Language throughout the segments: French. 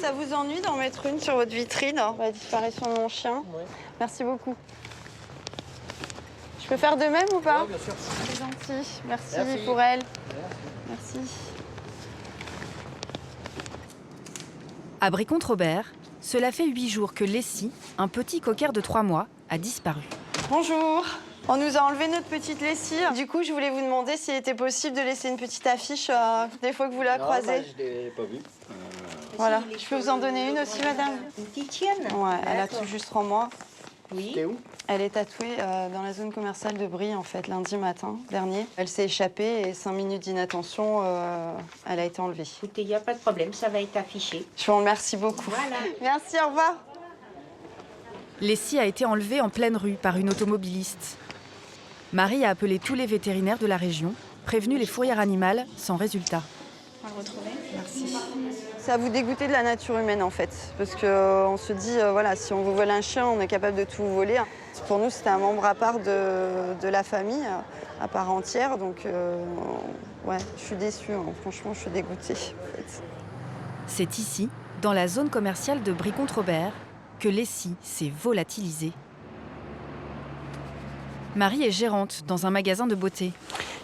Ça vous ennuie d'en mettre une sur votre vitrine, la disparition de mon chien? Oui. Merci beaucoup. Je peux faire de même ou pas? Oui, bien sûr. C'est gentil. Merci, Merci. pour elle. Merci. À Bréconte-Robert, cela fait 8 jours que Lessie, un petit cocker de 3 mois, a disparu. Bonjour. On nous a enlevé notre petite Lessie. Du coup, je voulais vous demander s'il était possible de laisser une petite affiche des fois que vous la croisez. Je ne l'ai pas vue. Voilà. Je peux vous en donner une aussi, madame? Une petite chienne? Ouais, elle a tout juste 3 mois. Oui. T'es où? Elle est tatouée dans la zone commerciale de Brie, en fait, lundi matin dernier. Elle s'est échappée et 5 minutes d'inattention, elle a été enlevée. Écoutez, il n'y a pas de problème, ça va être affiché. Je vous remercie beaucoup. Voilà. Merci, au revoir. Lessie a été enlevée en pleine rue par une automobiliste. Marie a appelé tous les vétérinaires de la région, prévenu les fourrières animales, sans résultat. On va le retrouver. Merci. Ça vous dégoûter de la nature humaine, en fait. Parce qu'on se dit, voilà, si on vous vole un chien, on est capable de tout vous voler. Pour nous, c'était un membre à part de la famille, à part entière. Donc, ouais, je suis déçue. Hein. Franchement, je suis dégoûtée. En fait. C'est ici, dans la zone commerciale de Brie-Comte-Robert, que Lessie s'est volatilisée. Marie est gérante dans un magasin de beauté.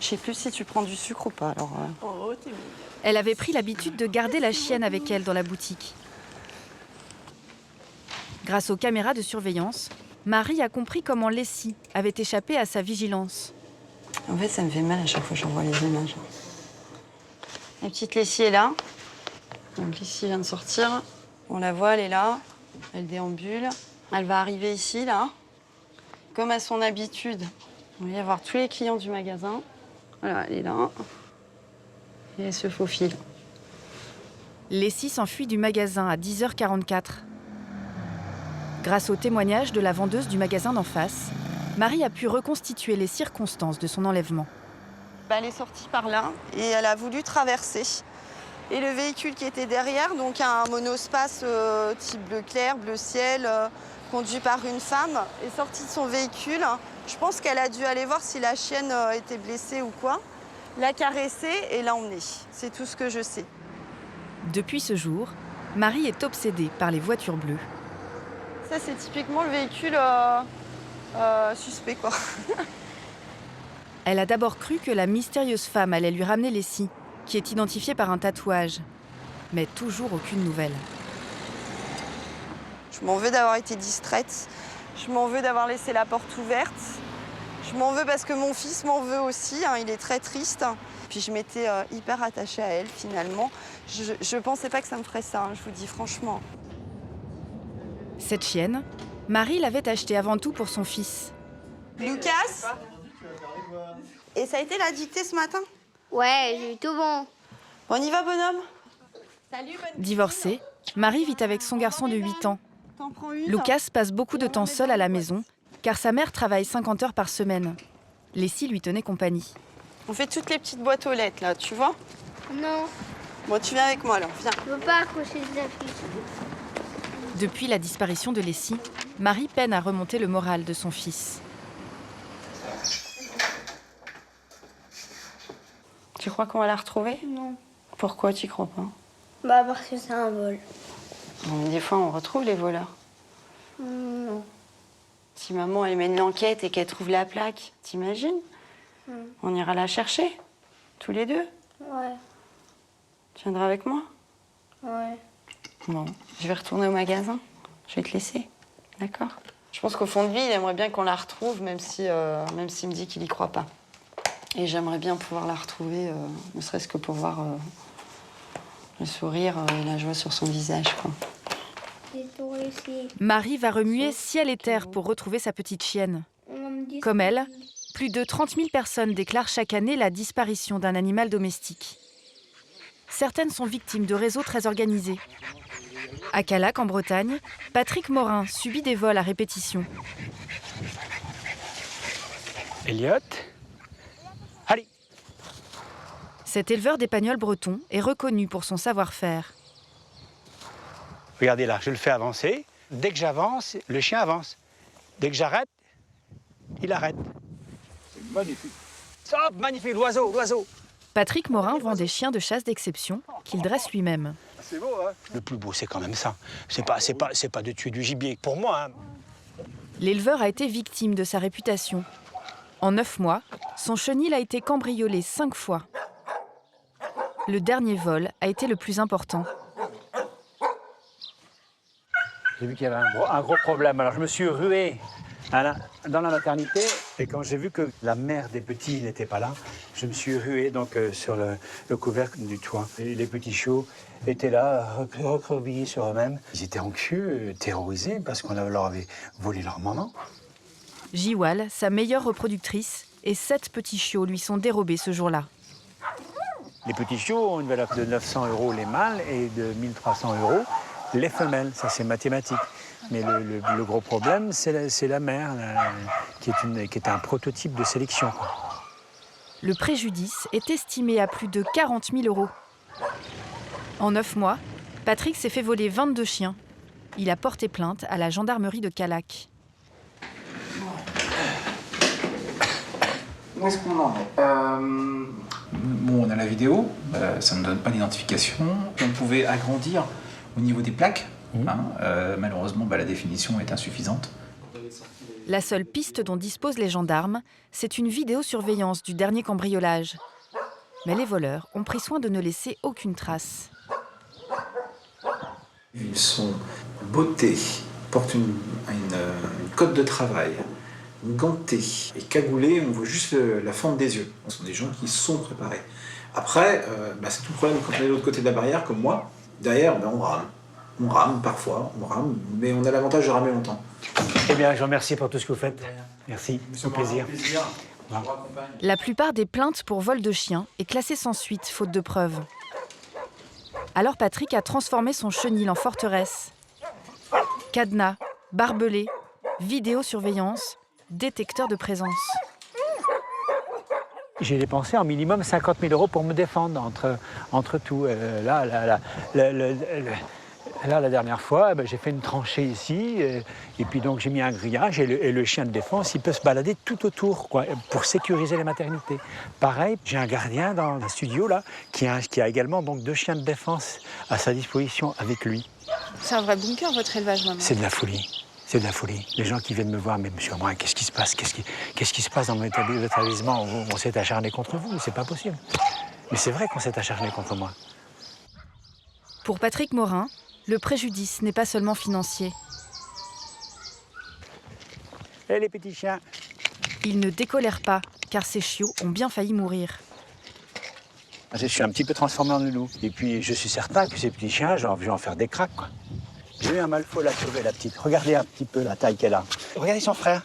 Je sais plus si tu prends du sucre ou pas, alors... Oh, t'es mignonne. Elle avait pris l'habitude de garder la chienne avec elle dans la boutique. Grâce aux caméras de surveillance, Marie a compris comment Lessie avait échappé à sa vigilance. En fait, ça me fait mal à chaque fois que j'en vois les images. La petite Lessie est là. Donc Lessie vient de sortir. On la voit, elle est là. Elle déambule. Elle va arriver ici, là. Comme à son habitude. On va y avoir tous les clients du magasin. Voilà, elle est là. Et elle se faufile. Lessie s'enfuit du magasin à 10h44. Grâce au témoignage de la vendeuse du magasin d'en face, Marie a pu reconstituer les circonstances de son enlèvement. Elle est sortie par là et elle a voulu traverser. Et le véhicule qui était derrière, donc un monospace type bleu clair, bleu ciel, conduit par une femme, est sortie de son véhicule. Je pense qu'elle a dû aller voir si la chienne était blessée ou quoi, la caresser et l'emmener. C'est tout ce que je sais. Depuis ce jour, Marie est obsédée par les voitures bleues. Ça, c'est typiquement le véhicule suspect, quoi. Elle a d'abord cru que la mystérieuse femme allait lui ramener Lessie, qui est identifiée par un tatouage. Mais toujours aucune nouvelle. Je m'en veux d'avoir été distraite. Je m'en veux d'avoir laissé la porte ouverte. Je m'en veux parce que mon fils m'en veut aussi. Hein, il est très triste. Puis je m'étais hyper attachée à elle, finalement. Je pensais pas que ça me ferait ça, hein, je vous dis franchement. Cette chienne, Marie l'avait achetée avant tout pour son fils. Lucas? Et ça a été la dictée ce matin? Ouais, j'ai eu tout bon. On y va, bonhomme? Salut, bonne... Divorcée, Marie vit avec son garçon de 8 ans. T'en prends une? Lucas passe beaucoup de temps seul à la maison, car sa mère travaille 50 heures par semaine. Lessie lui tenait compagnie. On fait toutes les petites boîtes aux lettres, là, tu vois? Non, Bon, tu viens avec moi, alors, viens. je veux pas accrocher les affiches. Depuis la disparition de Lessie, Marie peine à remonter le moral de son fils. Tu crois qu'on va la retrouver? Non. Pourquoi tu crois pas? Bah parce que c'est un vol. Bon, mais des fois, on retrouve les voleurs. Non. Si maman, elle mène l'enquête et qu'elle trouve la plaque, t'imagines? On ira la chercher, tous les deux. Ouais. Tu viendras avec moi? Ouais. Bon, je vais retourner au magasin. Je vais te laisser, d'accord? Je pense qu'au fond de lui, il aimerait bien qu'on la retrouve, même s'il me dit qu'il y croit pas. Et j'aimerais bien pouvoir la retrouver, ne serait-ce que pour voir le sourire et la joie sur son visage, quoi. J'ai tout réussi. Marie va remuer ciel et terre pour retrouver sa petite chienne. On me dit Comme elle, plus de 30 000 personnes déclarent chaque année la disparition d'un animal domestique. Certaines sont victimes de réseaux très organisés. À Calac, en Bretagne, Patrick Morin subit des vols à répétition. Elliot. Allez. Cet éleveur d'épagnols bretons est reconnu pour son savoir-faire. Regardez là, je le fais avancer. Dès que j'avance, le chien avance. Dès que j'arrête, il arrête. C'est magnifique. Hop, magnifique, l'oiseau, l'oiseau. Patrick Morin vend des chiens de chasse d'exception qu'il dresse lui-même. c'est beau, hein. Le plus beau, c'est quand même ça. C'est pas de tuer du gibier. Pour moi, hein. L'éleveur a été victime de sa réputation. En 9 mois, son chenil a été cambriolé 5 fois. Le dernier vol a été le plus important. J'ai vu qu'il y avait un gros problème. Alors je me suis rué dans la maternité. Et quand j'ai vu que la mère des petits n'était pas là, je me suis rué donc, sur le couvercle du toit. Et les petits chiots étaient là, recroquevillés sur eux-mêmes. Ils étaient anxieux, terrorisés, parce qu'on leur avait volé leur maman. Jiwal, sa meilleure reproductrice, et 7 petits chiots lui sont dérobés ce jour-là. Les petits chiots ont une valeur de 900 € les mâles et de 1300 € les femelles. Ça, c'est mathématique. Mais le gros problème, c'est la mère, qui est un prototype de sélection. Le préjudice est estimé à plus de 40 000 €. En 9 mois, Patrick s'est fait voler 22 chiens. Il a porté plainte à la gendarmerie de Callac. Où est-ce qu'on en est Bon, on a la vidéo, ça ne donne pas d'identification. On pouvait agrandir au niveau des plaques. Malheureusement, la définition est insuffisante. La seule piste dont disposent les gendarmes, c'est une vidéosurveillance du dernier cambriolage. Mais les voleurs ont pris soin de ne laisser aucune trace. Ils sont bottés, portent une cotte de travail, gantés et cagoulés, on voit juste la fente des yeux. Ce sont des gens qui sont préparés. Après, c'est tout le problème quand on est de l'autre côté de la barrière, comme moi. Derrière, on rame. On rame parfois, mais on a l'avantage de ramer longtemps. Eh bien, je vous remercie pour tout ce que vous faites. Merci, c'est un plaisir. La plupart des plaintes pour vol de chiens est classée sans suite, faute de preuves. Alors Patrick a transformé son chenil en forteresse. Cadenas, barbelés, vidéosurveillance, détecteur de présence. J'ai dépensé en minimum 50 000 € pour me défendre entre tout. Là, la dernière fois, j'ai fait une tranchée ici, et puis donc j'ai mis un grillage, et le chien de défense, il peut se balader tout autour, quoi, pour sécuriser les maternités. Pareil, j'ai un gardien dans le studio, là, qui a également donc 2 chiens de défense à sa disposition avec lui. C'est un vrai bunker, votre élevage, maman. C'est de la folie. C'est de la folie. Les gens qui viennent me voir, mais monsieur Morin, qu'est-ce qui se passe? Qu'est-ce qui se passe dans mon établissement? On s'est acharné contre vous, c'est pas possible. Mais c'est vrai qu'on s'est acharné contre moi. Pour Patrick Morin, le préjudice n'est pas seulement financier. Eh les petits chiens! Il ne décolère pas, car ses chiots ont bien failli mourir. Je suis un petit peu transformé en nounou. Et puis je suis certain que ces petits chiens, je vais en faire des cracks, quoi. J'ai eu un malfaux la sauver, la petite. Regardez un petit peu la taille qu'elle a. Regardez son frère.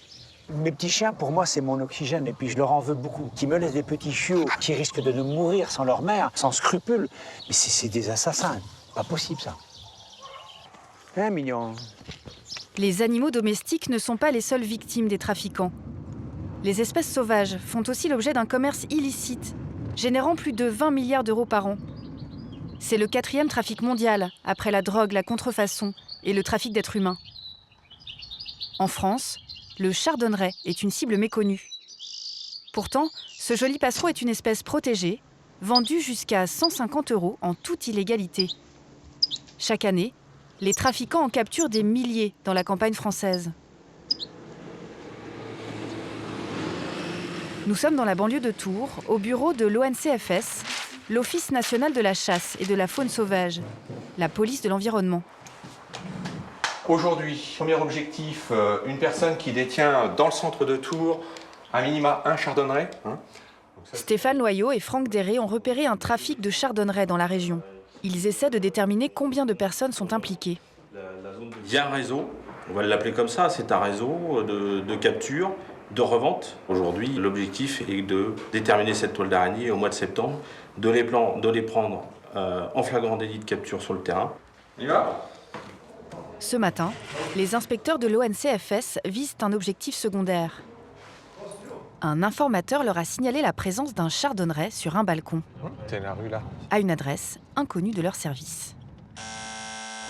Mes petits chiens, pour moi, c'est mon oxygène. Et puis je leur en veux beaucoup. Qui me laissent des petits chiots qui risquent de mourir sans leur mère, sans scrupules. Mais c'est des assassins. Pas possible, ça. Hein, mignon? Les animaux domestiques ne sont pas les seules victimes des trafiquants. Les espèces sauvages font aussi l'objet d'un commerce illicite, générant plus de 20 milliards € par an. C'est le 4e trafic mondial, après la drogue, la contrefaçon et le trafic d'êtres humains. En France, le chardonneret est une cible méconnue. Pourtant, ce joli passereau est une espèce protégée, vendue jusqu'à 150 € en toute illégalité. Chaque année, les trafiquants en capturent des milliers dans la campagne française. Nous sommes dans la banlieue de Tours, au bureau de l'ONCFS, l'Office national de la chasse et de la faune sauvage, la police de l'environnement. Aujourd'hui, premier objectif, une personne qui détient dans le centre de Tours à minima un chardonneret. Stéphane Loyau et Franck Déré ont repéré un trafic de chardonneret dans la région. Ils essaient de déterminer combien de personnes sont impliquées. Il y a un réseau, on va l'appeler comme ça, c'est un réseau de capture, de revente. Aujourd'hui, l'objectif est de déterminer cette toile d'araignée au mois de septembre, de les prendre en flagrant délit de capture sur le terrain. On y va ? Ce matin, les inspecteurs de l'ONCFS visent un objectif secondaire. Un informateur leur a signalé la présence d'un chardonneret sur un balcon, à une adresse inconnue de leur service.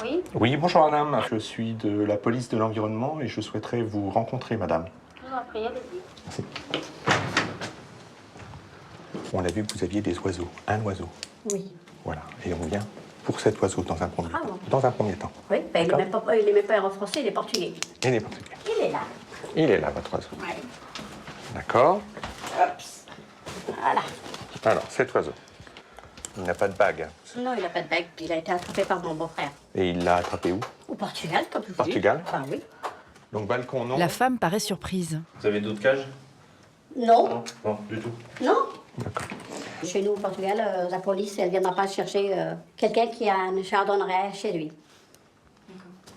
Oui. Oui, bonjour madame, je suis de la police de l'environnement et je souhaiterais vous rencontrer madame. Je vous en prie, allez-y. Merci. On a vu que vous aviez des oiseaux, un oiseau. Oui. Voilà, et on vient pour cet oiseau dans un premier Ah temps. bon. Dans un premier temps. Oui, ben, il n'est même pas en français, il est portugais. Il est portugais. Il est là. Il est là, votre oiseau. Ouais. D'accord. Voilà. Alors, cet oiseau, il n'a pas de bague. Non, il n'a pas de bague, il a été attrapé par mon beau-frère. Et il l'a attrapé où? Au Portugal, comme vous Portugal. dites. Ah oui. Donc, balcon, non. La femme paraît surprise. Vous avez d'autres cages? Non, Non, du tout. non. D'accord. Chez nous, au Portugal, la police, elle ne viendra pas chercher quelqu'un qui a une chardonneret chez lui.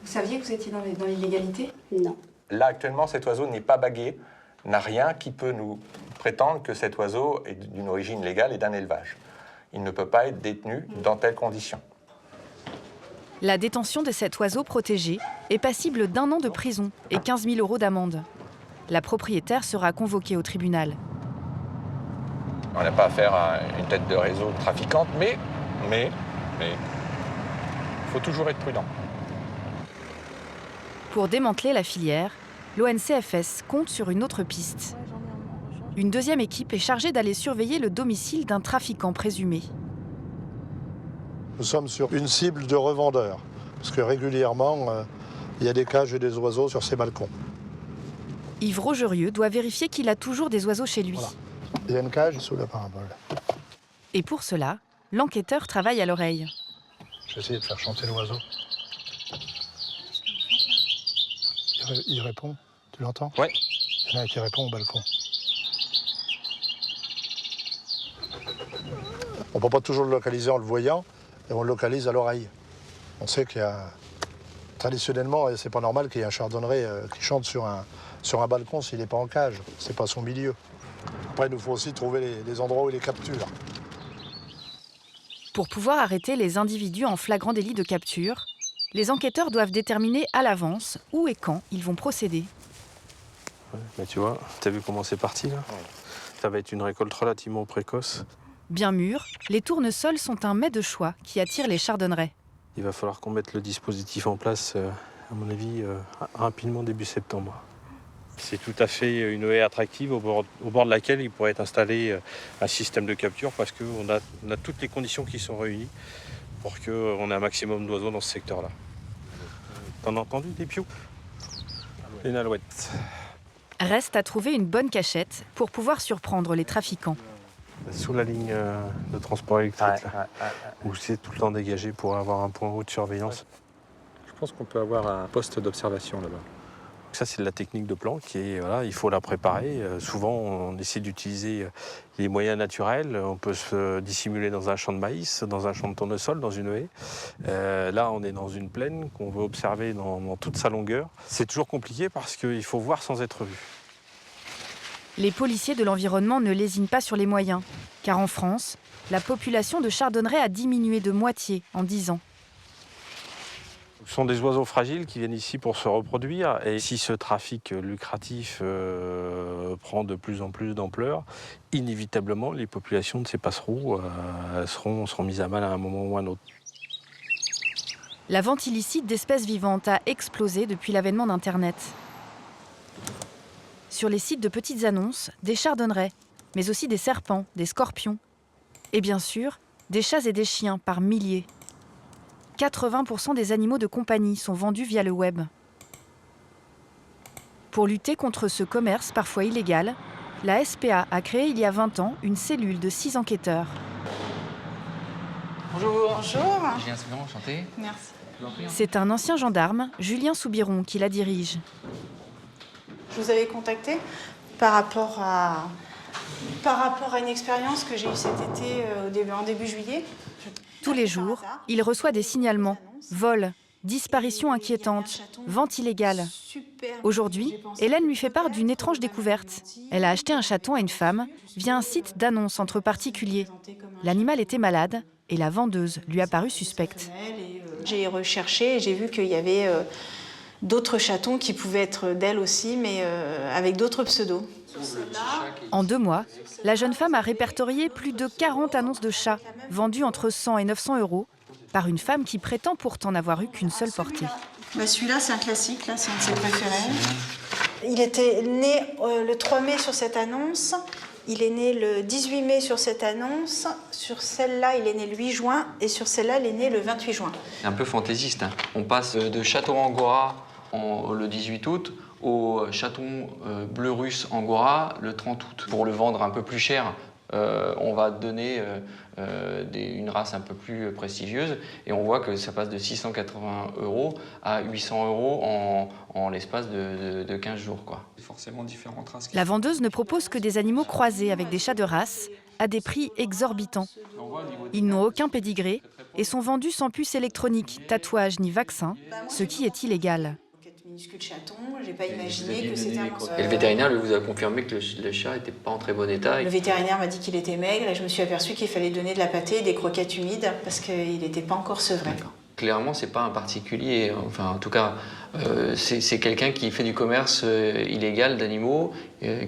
Vous saviez que vous étiez dans l'illégalité? Non. Là, actuellement, cet oiseau n'est pas bagué, n'a rien qui peut nous prétendre que cet oiseau est d'une origine légale et d'un élevage. Il ne peut pas être détenu dans telles conditions. La détention de cet oiseau protégé est passible d'1 an de prison et 15 000 € d'amende. La propriétaire sera convoquée au tribunal. On n'a pas affaire à une tête de réseau trafiquante, mais il faut toujours être prudent. Pour démanteler la filière, l'ONCFS compte sur une autre piste. Une deuxième équipe est chargée d'aller surveiller le domicile d'un trafiquant présumé. Nous sommes sur une cible de revendeurs, parce que régulièrement, il y a des cages et des oiseaux sur ces balcons. Yves Rogerieux doit vérifier qu'il a toujours des oiseaux chez lui. Voilà. Il y a une cage sous la parabole. Et pour cela, l'enquêteur travaille à l'oreille. J'ai essayé de faire chanter l'oiseau. Il répond, tu l'entends? Oui. Il y en a un qui répond au balcon. On ne peut pas toujours le localiser en le voyant, et on le localise à l'oreille. On sait qu'il y a, traditionnellement, et c'est pas normal qu'il y ait un chardonneret qui chante sur un balcon s'il n'est pas en cage. C'est pas son milieu. Après, il nous faut aussi trouver les endroits où il les capture. Pour pouvoir arrêter les individus en flagrant délit de capture, les enquêteurs doivent déterminer à l'avance où et quand ils vont procéder. Mais tu vois, t'as vu comment c'est parti là? Ça va être une récolte relativement précoce. Bien mûrs, les tournesols sont un mets de choix qui attire les chardonnerets. Il va falloir qu'on mette le dispositif en place, à mon avis, rapidement début septembre. C'est tout à fait une haie attractive au bord de laquelle il pourrait être installé un système de capture parce qu'on a toutes les conditions qui sont réunies pour qu'on ait un maximum d'oiseaux dans ce secteur-là. T'en as entendu des pioux? Une alouette. Reste à trouver une bonne cachette pour pouvoir surprendre les trafiquants. Sous la ligne de transport électrique, là, où c'est tout le temps dégagé pour avoir un point haut de surveillance. Je pense qu'on peut avoir un poste d'observation là-bas. Ça, c'est de la technique de plan qui est, voilà, il faut la préparer. Souvent, on essaie d'utiliser les moyens naturels. On peut se dissimuler dans un champ de maïs, dans un champ de tournesol, dans une haie. Là, on est dans une plaine qu'on veut observer dans toute sa longueur. C'est toujours compliqué parce qu'il faut voir sans être vu. Les policiers de l'environnement ne lésinent pas sur les moyens, car en France, la population de chardonnerets a diminué de moitié en 10 ans. Ce sont des oiseaux fragiles qui viennent ici pour se reproduire. Et si ce trafic lucratif prend de plus en plus d'ampleur, inévitablement, les populations de ces passereaux seront mises à mal à un moment ou à un autre. La vente illicite d'espèces vivantes a explosé depuis l'avènement d'Internet. Sur les sites de petites annonces, des chardonnerets, mais aussi des serpents, des scorpions. Et bien sûr, des chats et des chiens par milliers. 80% des animaux de compagnie sont vendus via le web. Pour lutter contre ce commerce parfois illégal, la SPA a créé il y a 20 ans une cellule de 6 enquêteurs. Bonjour. Bonjour. Julien Soubiron, enchanté. Merci. C'est un ancien gendarme, Julien Soubiron, qui la dirige. Je vous avais contacté par rapport à une expérience que j'ai eue cet été, en début juillet. Tous les jours, il reçoit des signalements, vols, disparitions inquiétantes, ventes illégales. Aujourd'hui, Hélène lui fait part d'une étrange découverte. Elle a acheté un chaton à une femme via un site d'annonces entre particuliers. L'animal était malade et la vendeuse lui a paru suspecte. J'ai recherché et j'ai vu qu'il y avait d'autres chatons qui pouvaient être d'elle aussi, mais avec d'autres pseudos. En 2 mois, la jeune femme a répertorié plus de 40 annonces de chats vendues entre 100 et 900 € par une femme qui prétend pourtant n'avoir eu qu'une seule portée. Celui-là, c'est un classique, là, c'est un de ses préférés. Il était né le 3 mai sur cette annonce. Il est né le 18 mai sur cette annonce. Sur celle-là, il est né le 8 juin. Et sur celle-là, il est né le 28 juin. C'est un peu fantaisiste, hein. On passe de chaton angora le 18 août au chaton bleu russe angora le 30 août. Pour le vendre un peu plus cher, on va donner une race un peu plus prestigieuse. Et on voit que ça passe de 680 € à 800 € en l'espace de 15 jours, quoi. C'est forcément différentes races. La vendeuse ne propose que des animaux croisés avec des chats de race à des prix exorbitants. Ils n'ont aucun pédigré et sont vendus sans puce électronique, tatouage ni vaccin, ce qui est illégal. Minuscule chaton, j'ai pas imaginé que c'était un monstre. Et le vétérinaire lui vous a confirmé que le chat n'était pas en très bon état. Le vétérinaire m'a dit qu'il était maigre et je me suis aperçue qu'il fallait donner de la pâtée et des croquettes humides parce qu'il n'était pas encore sevré. Clairement, c'est pas un particulier. Enfin, en tout cas, c'est quelqu'un qui fait du commerce illégal d'animaux,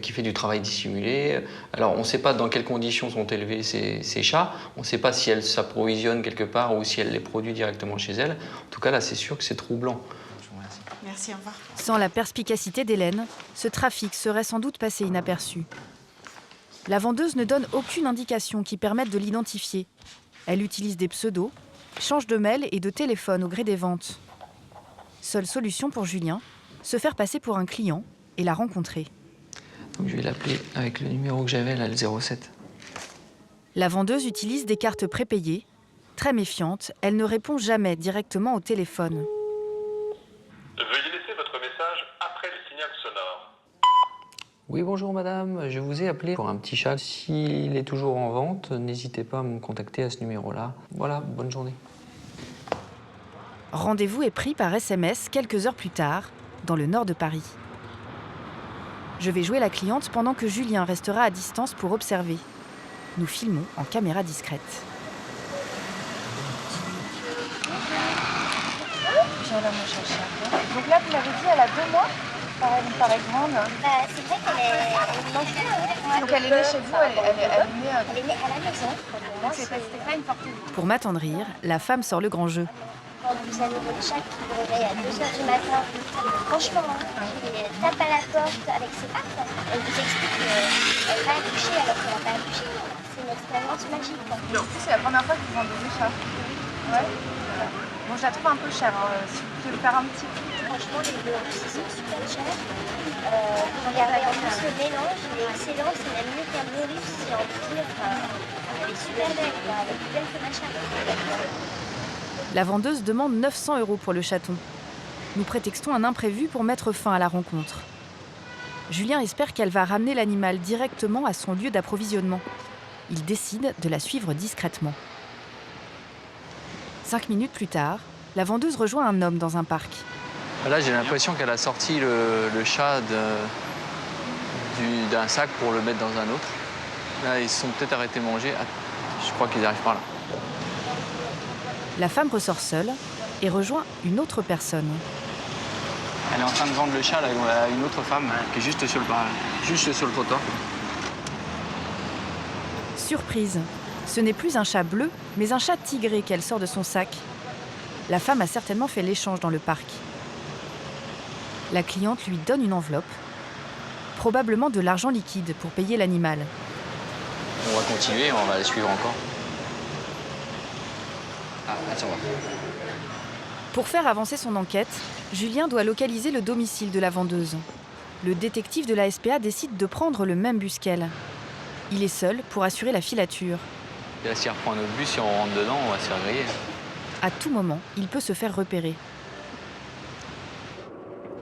qui fait du travail dissimulé. Alors, on ne sait pas dans quelles conditions sont élevés ces chats. On ne sait pas si elle s'approvisionne quelque part ou si elle les produit directement chez elle. En tout cas, là, c'est sûr que c'est troublant. Merci, au revoir. Sans la perspicacité d'Hélène, ce trafic serait sans doute passé inaperçu. La vendeuse ne donne aucune indication qui permette de l'identifier. Elle utilise des pseudos, change de mail et de téléphone au gré des ventes. Seule solution pour Julien, se faire passer pour un client et la rencontrer. Donc je vais l'appeler avec le numéro que j'avais, là, le 07. La vendeuse utilise des cartes prépayées. Très méfiante, elle ne répond jamais directement au téléphone. Veuillez laisser votre message après le signal sonore. Oui, bonjour madame, je vous ai appelé pour un petit chat. S'il est toujours en vente, n'hésitez pas à me contacter à ce numéro-là. Voilà, bonne journée. Rendez-vous est pris par SMS quelques heures plus tard, dans le nord de Paris. Je vais jouer la cliente pendant que Julien restera à distance pour observer. Nous filmons en caméra discrète. Viens me chercher un peu. Donc là, vous m'avez dit, elle a 2 mois. Elle me paraît grande. C'est vrai qu'elle mange bien. Donc elle est née chez vous, elle est née à la maison. Donc c'était pas une portée. Pour m'attendrir, la femme sort le grand jeu. Quand vous avez votre chat qui vous réveille à 2 h du matin, franchement, il tape à la porte avec ses pattes, elle vous explique qu'elle va accoucher alors qu'elle n'a pas accouché. C'est une expérience magique. En plus, c'est la première fois que vous vendez des chats. Ouais. Bon, je la trouve un peu chère. Si vous pouvez faire un petit prix. Franchement, les deux aussi sont super chers. Regardez, en plus, le mélange, il est excellent. C'est même mieux qu'un Bleu Russe, j'ai envie de dire. Elle est super belle, quoi. Elle est plus belle que ma chatte. La vendeuse demande 900 € pour le chaton. Nous prétextons un imprévu pour mettre fin à la rencontre. Julien espère qu'elle va ramener l'animal directement à son lieu d'approvisionnement. Il décide de la suivre discrètement. 5 minutes plus tard, la vendeuse rejoint un homme dans un parc. Là, j'ai l'impression qu'elle a sorti le chat d'un sac pour le mettre dans un autre. Là, ils se sont peut-être arrêtés manger. Je crois qu'ils arrivent par là. La femme ressort seule et rejoint une autre personne. Elle est en train de vendre le chat là, à une autre femme qui est juste sur le trottoir. Surprise, ce n'est plus un chat bleu, mais un chat tigré qu'elle sort de son sac. La femme a certainement fait l'échange dans le parc. La cliente lui donne une enveloppe, probablement de l'argent liquide pour payer l'animal. On va continuer, on va la suivre encore. Ah, attends. Pour faire avancer son enquête, Julien doit localiser le domicile de la vendeuse. Le détective de la SPA décide de prendre le même bus qu'elle. Il est seul pour assurer la filature. Et là, si elle reprend un autre bus, si on rentre dedans, on va se faire griller. À tout moment, il peut se faire repérer.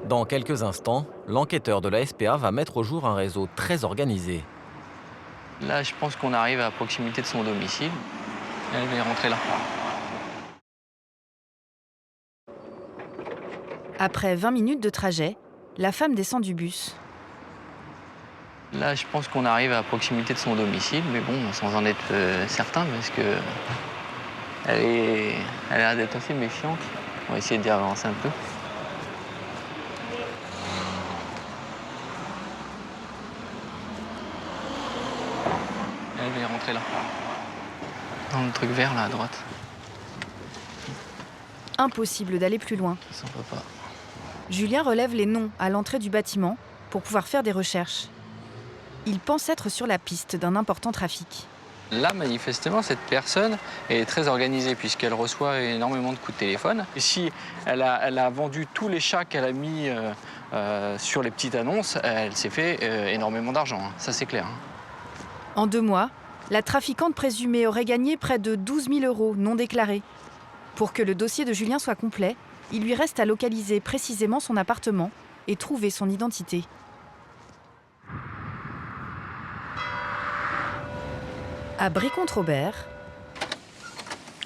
Dans quelques instants, l'enquêteur de la SPA va mettre au jour un réseau très organisé. Là, je pense qu'on arrive à proximité de son domicile. Elle va y rentrer là. Après 20 minutes de trajet, la femme descend du bus. Là, je pense qu'on arrive à proximité de son domicile, mais bon, sans en être certain, parce que elle a l'air d'être assez méfiante. On va essayer d'y avancer un peu. Elle va y rentrer là. Dans le truc vert, là, à droite. Impossible d'aller plus loin. Ça s'en peut pas. Julien relève les noms à l'entrée du bâtiment pour pouvoir faire des recherches. Il pense être sur la piste d'un important trafic. Là, manifestement, cette personne est très organisée puisqu'elle reçoit énormément de coups de téléphone. Et si elle a vendu tous les chats qu'elle a mis sur les petites annonces, elle s'est fait énormément d'argent, hein. Ça c'est clair. Hein. En 2 mois, la trafiquante présumée aurait gagné près de 12 000 € non déclarés. Pour que le dossier de Julien soit complet, il lui reste à localiser précisément son appartement et trouver son identité. À Brie-Comte-Robert.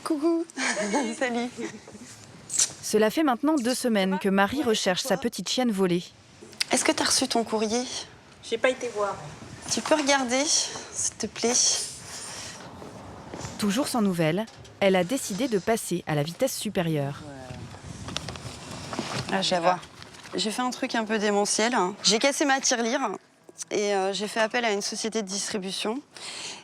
Coucou. Salut. Cela fait maintenant 2 semaines que Marie recherche sa petite chienne volée. Est-ce que tu as reçu ton courrier? J'ai pas été voir. Tu peux regarder, s'il te plaît? Toujours sans nouvelles, elle a décidé de passer à la vitesse supérieure. Ah, je vais voir. J'ai fait un truc un peu démentiel. J'ai cassé ma tirelire et j'ai fait appel à une société de distribution.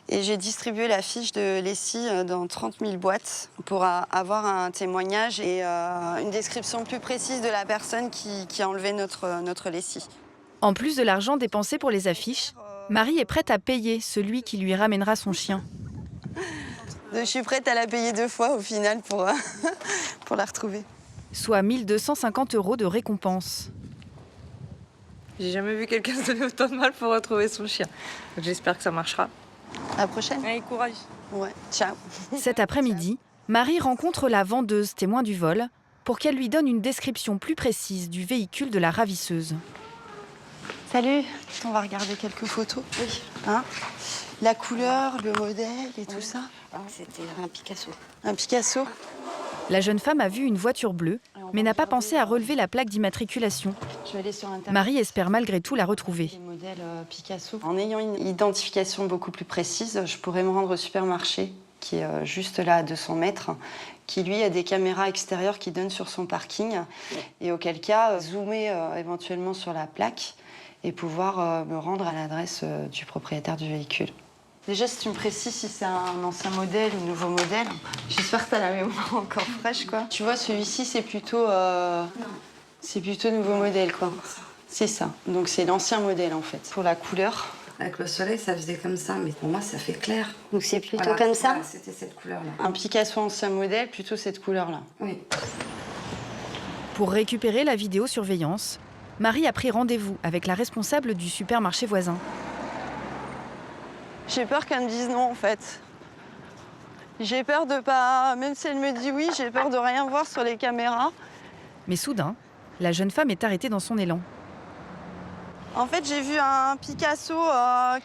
Et j'ai distribué la fiche de Lessie dans 30 000 boîtes pour avoir un témoignage et une description plus précise de la personne qui a enlevé notre Lessie. En plus de l'argent dépensé pour les affiches, Marie est prête à payer celui qui lui ramènera son chien. Je suis prête à la payer 2 fois au final pour la retrouver. Soit 1 250 € de récompense. J'ai jamais vu quelqu'un se donner autant de mal pour retrouver son chien. J'espère que ça marchera. À la prochaine. Allez, courage. Ouais, ciao. Cet après-midi, Marie rencontre la vendeuse témoin du vol pour qu'elle lui donne une description plus précise du véhicule de la ravisseuse. Salut, on va regarder quelques photos. Oui. Hein? La couleur, le modèle et tout ça. C'était un Picasso. Un Picasso? La jeune femme a vu une voiture bleue, mais n'a pas pensé à relever la plaque d'immatriculation. Je vais aller sur Internet. Marie espère malgré tout la retrouver. Le modèle Picasso. En ayant une identification beaucoup plus précise, je pourrais me rendre au supermarché, qui est juste là à 200 mètres, qui lui a des caméras extérieures qui donnent sur son parking, et auquel cas, zoomer éventuellement sur la plaque et pouvoir me rendre à l'adresse du propriétaire du véhicule. Déjà, si tu me précises si c'est un ancien modèle ou un nouveau modèle, j'espère que tu as la mémoire encore fraîche, quoi. Tu vois, celui-ci, c'est plutôt nouveau modèle, quoi. C'est ça. Donc, c'est l'ancien modèle, en fait. Pour la couleur. Avec le soleil, ça faisait comme ça, mais pour moi, ça fait clair. Donc, c'est plutôt comme ça? Voilà, c'était cette couleur-là. Un Picasso ancien modèle, plutôt cette couleur-là. Oui. Pour récupérer la vidéosurveillance, Marie a pris rendez-vous avec la responsable du supermarché voisin. J'ai peur qu'elle me dise non, en fait. J'ai peur de pas... Même si elle me dit oui, j'ai peur de rien voir sur les caméras. Mais soudain, la jeune femme est arrêtée dans son élan. En fait, j'ai vu un Picasso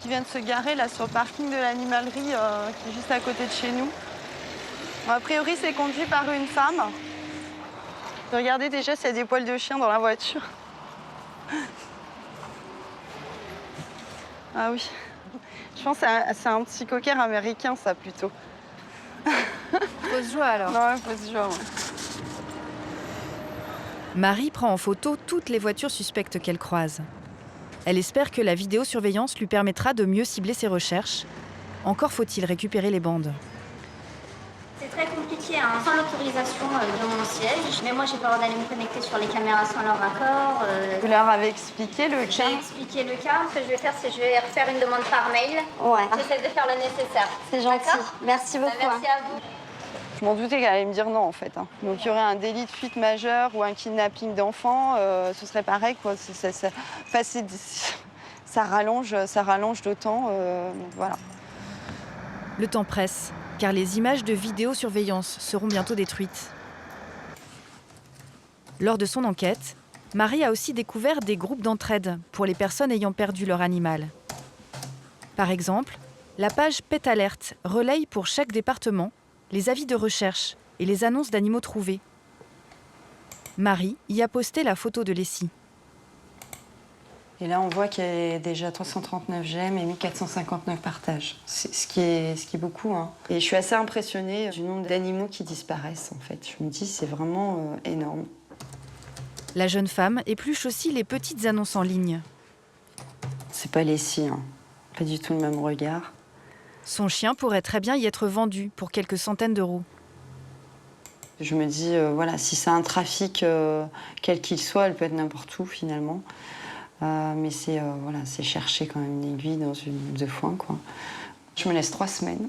qui vient de se garer là sur le parking de l'animalerie qui est juste à côté de chez nous. Bon, a priori, c'est conduit par une femme. Regardez déjà s'il y a des poils de chien dans la voiture. Ah oui. Je pense que c'est un petit cocker américain, ça, plutôt. Fausse joie, alors. Non, fausse joie, ouais. Marie prend en photo toutes les voitures suspectes qu'elle croise. Elle espère que la vidéosurveillance lui permettra de mieux cibler ses recherches. Encore faut-il récupérer les bandes. C'est très compliqué, hein, sans l'autorisation de mon siège. Mais moi, j'ai peur d'aller me connecter sur les caméras sans leur accord. Vous leur avez expliqué le cas? J'ai expliqué le cas. Ce que je vais faire, c'est que je vais refaire une demande par mail. Ouais. J'essaie de faire le nécessaire. C'est gentil. D'accord? Merci beaucoup. Merci à vous. Je m'en doutais qu'elle allait me dire non, en fait. Donc il y aurait un délit de fuite majeur ou un kidnapping d'enfant, ce serait pareil, quoi. Ça rallonge d'autant, voilà. Le temps presse, car les images de vidéosurveillance seront bientôt détruites. Lors de son enquête, Marie a aussi découvert des groupes d'entraide pour les personnes ayant perdu leur animal. Par exemple, la page Pet Alert relaye pour chaque département les avis de recherche et les annonces d'animaux trouvés. Marie y a posté la photo de Lessie. Et là, on voit qu'il y a déjà 339 j'aime et 1459 partages. Ce qui est beaucoup, hein. Et je suis assez impressionnée du nombre d'animaux qui disparaissent, en fait. Je me dis, c'est vraiment énorme. La jeune femme épluche aussi les petites annonces en ligne. C'est pas Lessie, hein. Pas du tout le même regard. Son chien pourrait très bien y être vendu pour quelques centaines d'euros. Je me dis, voilà, si c'est un trafic, quel qu'il soit, elle peut être n'importe où, finalement. Mais c'est voilà, c'est chercher quand même une aiguille dans une boule de foin, quoi. Je me laisse 3 semaines.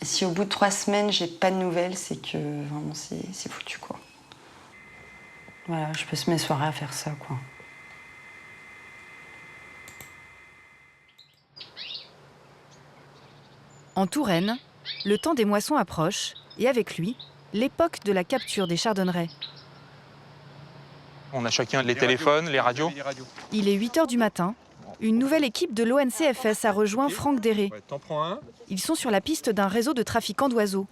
Si au bout de 3 semaines, j'ai pas de nouvelles, c'est que vraiment c'est foutu, quoi. Voilà, je passe mes soirées à faire ça, quoi. En Touraine, le temps des moissons approche et avec lui, l'époque de la capture des chardonnerets. On a chacun les téléphones, les radios. Il est 8h du matin. Une nouvelle équipe de l'ONCFS a rejoint Franck Déré. Ils sont sur la piste d'un réseau de trafiquants d'oiseaux.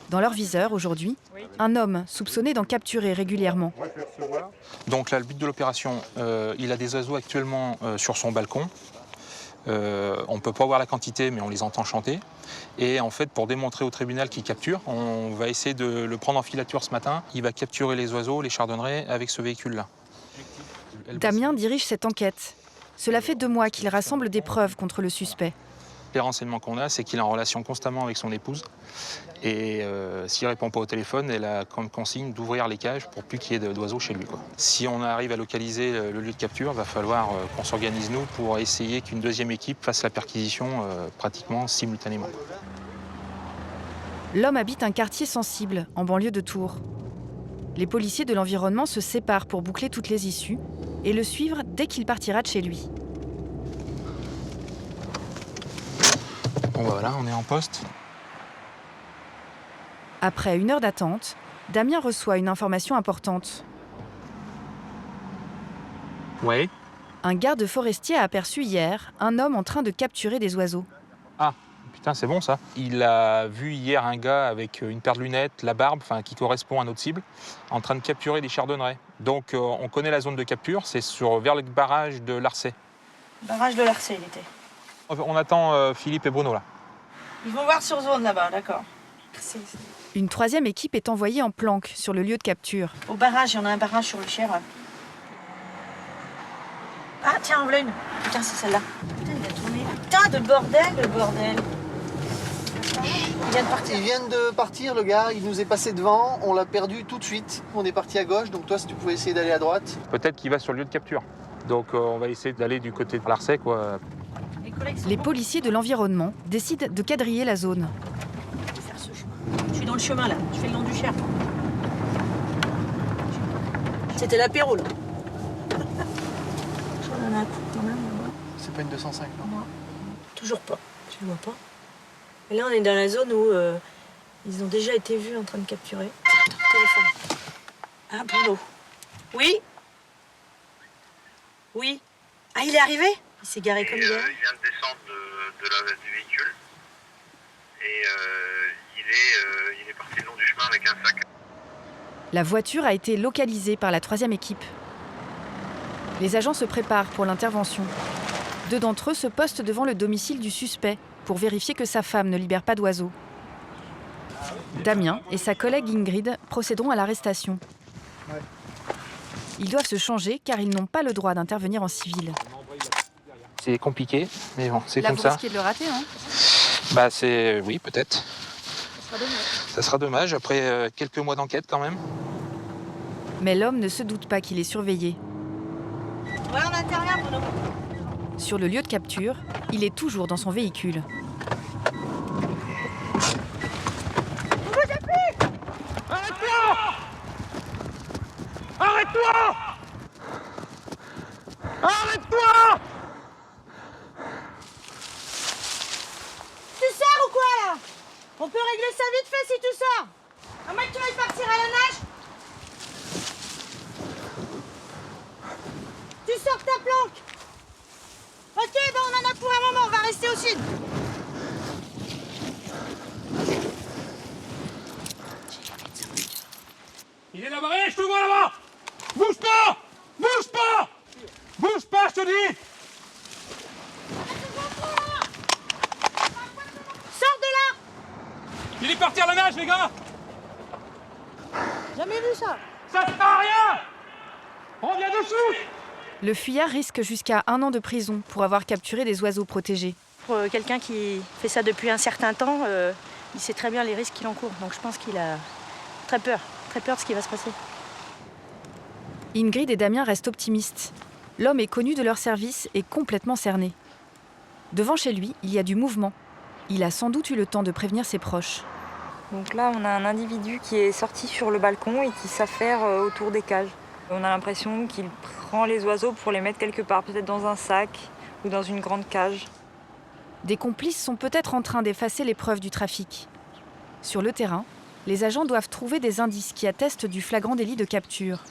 Dans leur viseur, aujourd'hui, un homme soupçonné d'en capturer régulièrement. Donc là, le but de l'opération, il a des oiseaux actuellement sur son balcon. On ne peut pas voir la quantité, mais on les entend chanter. Et en fait, pour démontrer au tribunal qu'il capture, on va essayer de le prendre en filature ce matin. Il va capturer les oiseaux, les chardonnerets, avec ce véhicule-là. Damien dirige cette enquête. Cela fait 2 mois qu'il rassemble des preuves contre le suspect. Les renseignements qu'on a, c'est qu'il est en relation constamment avec son épouse. Et s'il ne répond pas au téléphone, elle a comme consigne d'ouvrir les cages pour plus qu'il y ait d'oiseaux chez lui, quoi. Si on arrive à localiser le lieu de capture, il va falloir qu'on s'organise, nous, pour essayer qu'une deuxième équipe fasse la perquisition pratiquement simultanément. L'homme habite un quartier sensible, en banlieue de Tours. Les policiers de l'environnement se séparent pour boucler toutes les issues et le suivre dès qu'il partira de chez lui. Bon bah voilà, on est en poste. Après 1 heure d'attente, Damien reçoit une information importante. Ouais. Un garde forestier a aperçu hier un homme en train de capturer des oiseaux. Ah, putain, c'est bon ça. Il a vu hier un gars avec une paire de lunettes, la barbe, qui correspond à notre cible, en train de capturer des chardonnerets. Donc on connaît la zone de capture, c'est vers le barrage de Larcey. Barrage de Larcey, il était. On attend Philippe et Bruno là. Ils vont voir sur zone là-bas, d'accord. Une 3e équipe est envoyée en planque sur le lieu de capture. Au barrage, il y en a un barrage sur le Cher. Ah tiens, en voilà une. Putain, c'est celle-là. Putain, il a tourné. Putain, de bordel. Ils viennent de partir, le gars, il nous est passé devant, on l'a perdu tout de suite. On est parti à gauche, donc toi, si tu pouvais essayer d'aller à droite. Peut-être qu'il va sur le lieu de capture. Donc on va essayer d'aller du côté de Larcey, quoi. Les policiers de l'environnement décident de quadriller la zone. Je suis dans le chemin là, je fais le long du Cher. C'était l'apéro là. J'en ai un coup quand même. C'est pas une 205 non? Toujours pas, je ne vois pas. Et là on est dans la zone où ils ont déjà été vus en train de capturer. Attends, téléphone. Ah, Bruno. Oui? Oui? Ah, il est arrivé? Il s'est garé comme il est. Il vient de descendre du véhicule et il est parti le long du chemin avec un sac. La voiture a été localisée par la 3e équipe. Les agents se préparent pour l'intervention. 2 d'entre eux se postent devant le domicile du suspect pour vérifier que sa femme ne libère pas d'oiseaux. Damien et sa collègue Ingrid procéderont à l'arrestation. Ils doivent se changer car ils n'ont pas le droit d'intervenir en civil. C'est compliqué, mais bon, c'est Là, comme vous ça. risquez de le rater, hein? Bah c'est... oui, peut-être. Ça sera dommage. Ça sera dommage, après quelques mois d'enquête quand même. Mais l'homme ne se doute pas qu'il est surveillé. Ouais, on intervient, Bruno. Sur le lieu de capture, il est toujours dans son véhicule. Arrête-toi! Arrête-toi! Arrête-toi! Tu sors ou quoi là? On peut régler ça vite fait si tu sors. À moins que tu ailles partir à la nage. Tu sors ta planque. Ok, ben on en a pour un moment, on va rester au sud. Il est là-bas, je te vois là-bas! Bouge pas! Bouge pas! Bouge pas, je te dis! Sors de là! Il est parti à la nage, les gars! Jamais vu ça. Ça sert à rien! Reviens dessous! Le fuyard risque jusqu'à 1 an de prison pour avoir capturé des oiseaux protégés. Pour quelqu'un qui fait ça depuis un certain temps, il sait très bien les risques qu'il encourt. Donc je pense qu'il a très peur de ce qui va se passer. Ingrid et Damien restent optimistes. L'homme est connu de leur service et complètement cerné. Devant chez lui, il y a du mouvement. Il a sans doute eu le temps de prévenir ses proches. Donc là, on a un individu qui est sorti sur le balcon et qui s'affaire autour des cages. On a l'impression qu'il prend les oiseaux pour les mettre quelque part, peut-être dans un sac ou dans une grande cage. Des complices sont peut-être en train d'effacer les preuves du trafic. Sur le terrain, les agents doivent trouver des indices qui attestent du flagrant délit de capture.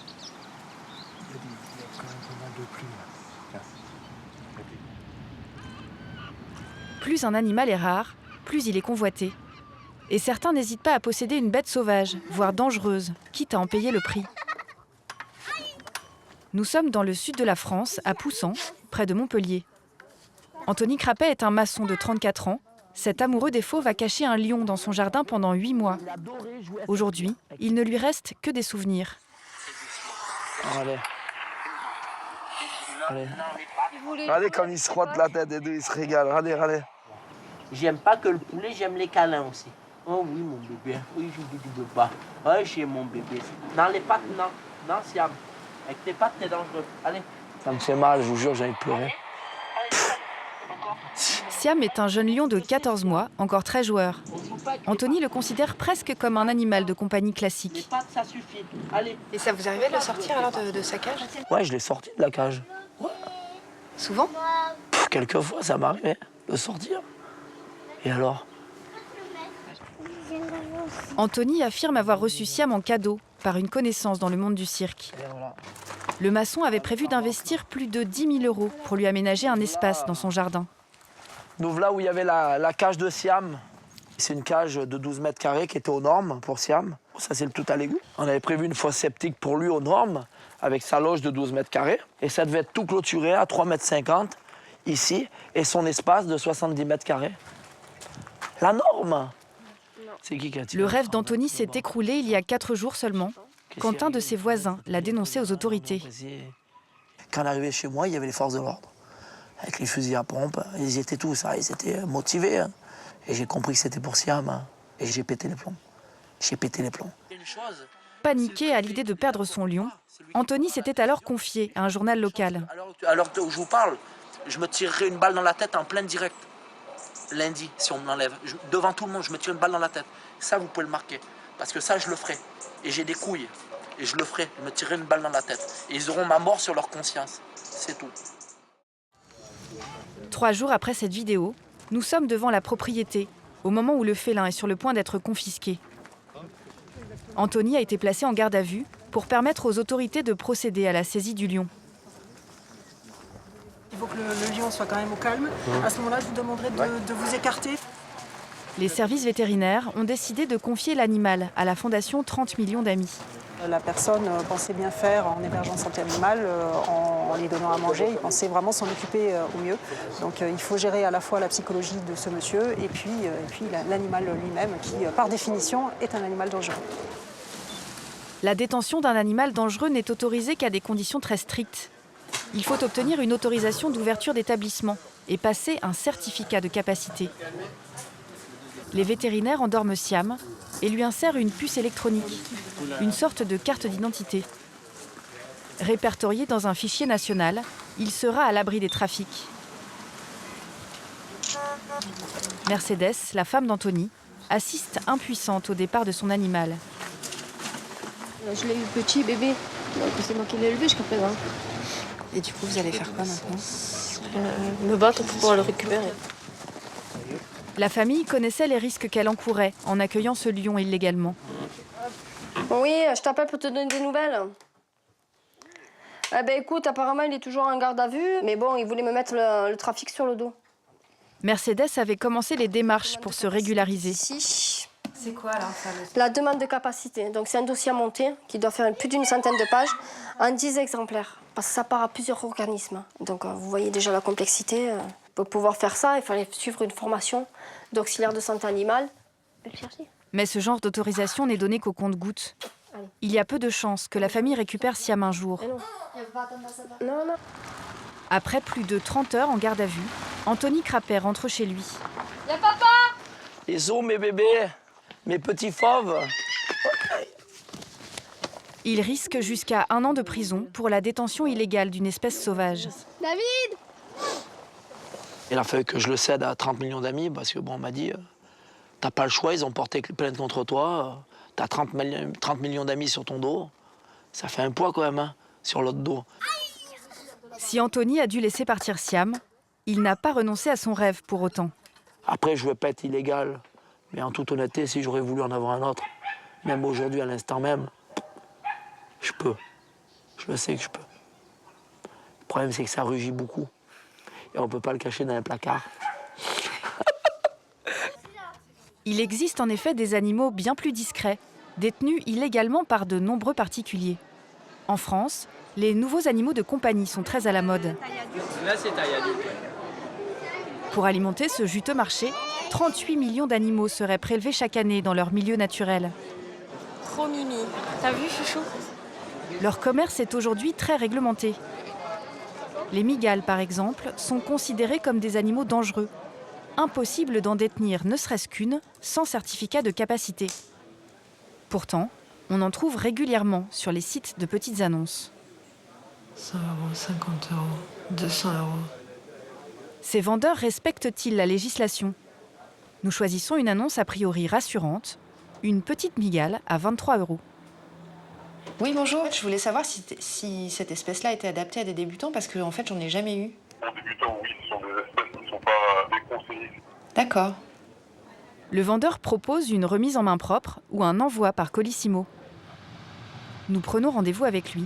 Plus un animal est rare, plus il est convoité. Et certains n'hésitent pas à posséder une bête sauvage, voire dangereuse, quitte à en payer le prix. Nous sommes dans le sud de la France, à Poussan, près de Montpellier. Anthony Crapet est un maçon de 34 ans. Cet amoureux des fauves a caché un lion dans son jardin pendant 8 mois. Aujourd'hui, il ne lui reste que des souvenirs. Allez. Allez, comme il se frotte la tête et tout, il se régale. Allez. J'aime pas que le poulet, j'aime les câlins aussi. Oh oui, mon bébé. Oui, je dis du pas. Oui, chez mon bébé. Dans les pattes, non. Non, Siam. Avec tes pattes, t'es dangereux. Allez. Ça me fait mal, je vous jure, j'ai envie de pleurer. Siam est un jeune lion de 14 mois, encore très joueur. Anthony le considère presque comme un animal de compagnie classique. Les pattes, ça suffit. Allez. Et ça vous arrivait de le sortir alors de sa cage? Ouais, je l'ai sorti de la cage. Ouais. Souvent? Quelques fois, ça m'arrivait de sortir. Et alors? Anthony affirme avoir reçu Siam en cadeau par une connaissance dans le monde du cirque. Le maçon avait prévu d'investir plus de 10 000 € pour lui aménager un espace dans son jardin. Donc là où il y avait la cage de Siam, c'est une cage de 12 mètres carrés qui était aux normes pour Siam. Ça, c'est le tout à l'égout. On avait prévu une fosse septique pour lui aux normes, avec sa loge de 12 mètres carrés. Et ça devait être tout clôturé à 3,50 mètres ici, et son espace de 70 mètres carrés. La norme! C'est qui a tiré? Le rêve d'Anthony s'est écroulé il y a 4 jours seulement, quand un de ses voisins l'a dénoncé aux autorités. Quand on arrivait chez moi, il y avait les forces de l'ordre, avec les fusils à pompe. Ils étaient tous, ils étaient motivés. Hein. Et j'ai compris que c'était pour Siam. Hein. Et j'ai pété les plombs. Paniqué à l'idée de perdre son lion, Anthony s'était alors confié à un journal local. Alors que je vous parle, je me tirerai une balle dans la tête en plein direct. Lundi, si on me l'enlève. Devant tout le monde, je me tire une balle dans la tête. Ça, vous pouvez le marquer. Parce que ça, je le ferai. Et j'ai des couilles. Et je le ferai. Je me tirerai une balle dans la tête. Et ils auront ma mort sur leur conscience. C'est tout. 3 jours après cette vidéo, nous sommes devant la propriété, au moment où le félin est sur le point d'être confisqué. Anthony a été placé en garde à vue pour permettre aux autorités de procéder à la saisie du lion. Il faut que le lion soit quand même au calme. À ce moment-là, je vous demanderai de vous écarter. Les services vétérinaires ont décidé de confier l'animal à la fondation 30 millions d'amis. La personne pensait bien faire en hébergeant santé animale, en lui donnant à manger. Il pensait vraiment s'en occuper au mieux. Donc il faut gérer à la fois la psychologie de ce monsieur et puis l'animal lui-même qui, par définition, est un animal dangereux. La détention d'un animal dangereux n'est autorisée qu'à des conditions très strictes. Il faut obtenir une autorisation d'ouverture d'établissement et passer un certificat de capacité. Les vétérinaires endorment Siam et lui insèrent une puce électronique, une sorte de carte d'identité. Répertorié dans un fichier national, il sera à l'abri des trafics. Mercedes, la femme d'Anthony, assiste impuissante au départ de son animal. Je l'ai eu petit, bébé, donc c'est moi qui l'ai élevé jusqu'à présent. Et du coup, vous allez faire quoi maintenant? Me battre pour pouvoir le récupérer. La famille connaissait les risques qu'elle encourait en accueillant ce lion illégalement. Oui, je t'appelle pour te donner des nouvelles. Eh ben écoute, apparemment il est toujours en garde à vue, mais bon, il voulait me mettre le trafic sur le dos. Mercedes avait commencé les démarches pour se régulariser. C'est quoi alors ça? La demande de capacité. Donc c'est un dossier à monter qui doit faire plus d'une centaine de pages en 10 exemplaires. Parce que ça part à plusieurs organismes. Donc vous voyez déjà la complexité. Pour pouvoir faire ça, il fallait suivre une formation d'auxiliaire de santé animale. Mais ce genre d'autorisation n'est donné qu'au compte-gouttes. Il y a peu de chances que la famille récupère Siam un jour. Non. Après plus de 30 heures en garde à vue, Anthony Crapet rentre chez lui. Y'a papa! Ils sont mes bébés, mes petits fauves. Il risque jusqu'à 1 an de prison pour la détention illégale d'une espèce sauvage. David! Il a fallu que je le cède à 30 millions d'amis parce que, bon, on m'a dit, t'as pas le choix, ils ont porté plainte contre toi, t'as 30 millions d'amis sur ton dos. Ça fait un poids quand même, hein, sur l'autre dos. Si Anthony a dû laisser partir Siam, il n'a pas renoncé à son rêve pour autant. Après, je ne veux pas être illégal, mais en toute honnêteté, si j'aurais voulu en avoir un autre, même aujourd'hui, à l'instant même, je peux. Je le sais que je peux. Le problème, c'est que ça rugit beaucoup. Et on ne peut pas le cacher dans un placard. Il existe en effet des animaux bien plus discrets, détenus illégalement par de nombreux particuliers. En France, les nouveaux animaux de compagnie sont très à la mode. Là, c'est taille adulte. Pour alimenter ce juteux marché, 38 millions d'animaux seraient prélevés chaque année dans leur milieu naturel. Trop mimi. T'as vu, chouchou? Leur commerce est aujourd'hui très réglementé. Les mygales, par exemple, sont considérés comme des animaux dangereux. Impossible d'en détenir ne serait-ce qu'une sans certificat de capacité. Pourtant, on en trouve régulièrement sur les sites de petites annonces. 100 €, 50 €, 200 €. Ces vendeurs respectent-ils la législation? Nous choisissons une annonce a priori rassurante, une petite mygale à 23 €. Oui, bonjour. Je voulais savoir si cette espèce-là était adaptée à des débutants parce que en fait, j'en ai jamais eu. Pour débutants, oui, ce sont des espèces qui ne sont pas déconseillées. D'accord. Le vendeur propose une remise en main propre ou un envoi par Colissimo. Nous prenons rendez-vous avec lui.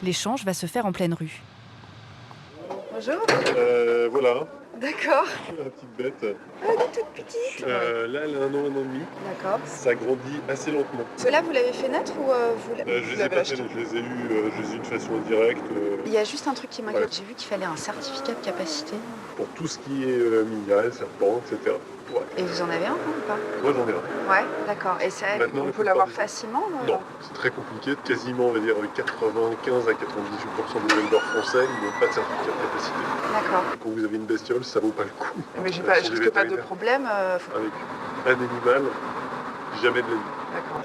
L'échange va se faire en pleine rue. Bonjour. Voilà. D'accord. La petite bête. Elle est toute petite. Là, elle a 1 an et demi. D'accord. Ça grandit assez lentement. Ceux-là, vous l'avez fait naître ou vous Je les ai pas fait, je les ai eus de façon indirecte. Il y a juste un truc qui m'inquiète. J'ai vu qu'il fallait un certificat de capacité. Pour tout ce qui est mygale, serpent, etc. Ouais. Et vous en avez un ou pas? Moi, j'en ai un. Ouais, d'accord. Et ça, Maintenant, on peut l'avoir facilement? Non, c'est très compliqué. Quasiment, on va dire, 95 à 98% des éleveurs français n'ont pas de certificat de capacité. D'accord. Quand vous avez une bestiole, ça vaut pas le coup. Mais je risque pas de problème. Avec un animal, jamais de la vie. D'accord.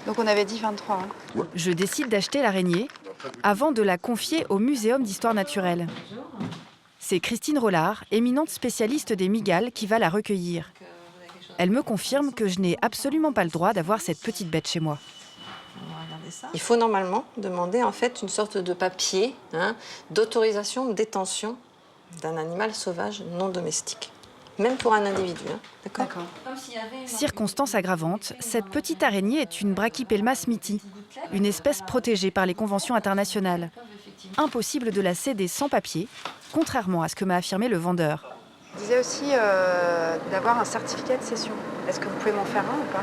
Donc on avait dit 23. Hein. Je décide d'acheter l'araignée avant de la confier au Muséum d'histoire naturelle. C'est Christine Rollard, éminente spécialiste des mygales, qui va la recueillir. Elle me confirme que je n'ai absolument pas le droit d'avoir cette petite bête chez moi. Il faut normalement demander en fait une sorte de papier d'autorisation de détention d'un animal sauvage non domestique. Même pour un individu. D'accord. Circonstance aggravante, cette petite araignée est une Brachypelma smithii, une espèce protégée par les conventions internationales. Impossible de la céder sans papier, contrairement à ce que m'a affirmé le vendeur. Je disais aussi d'avoir un certificat de cession. Est-ce que vous pouvez m'en faire un ou pas?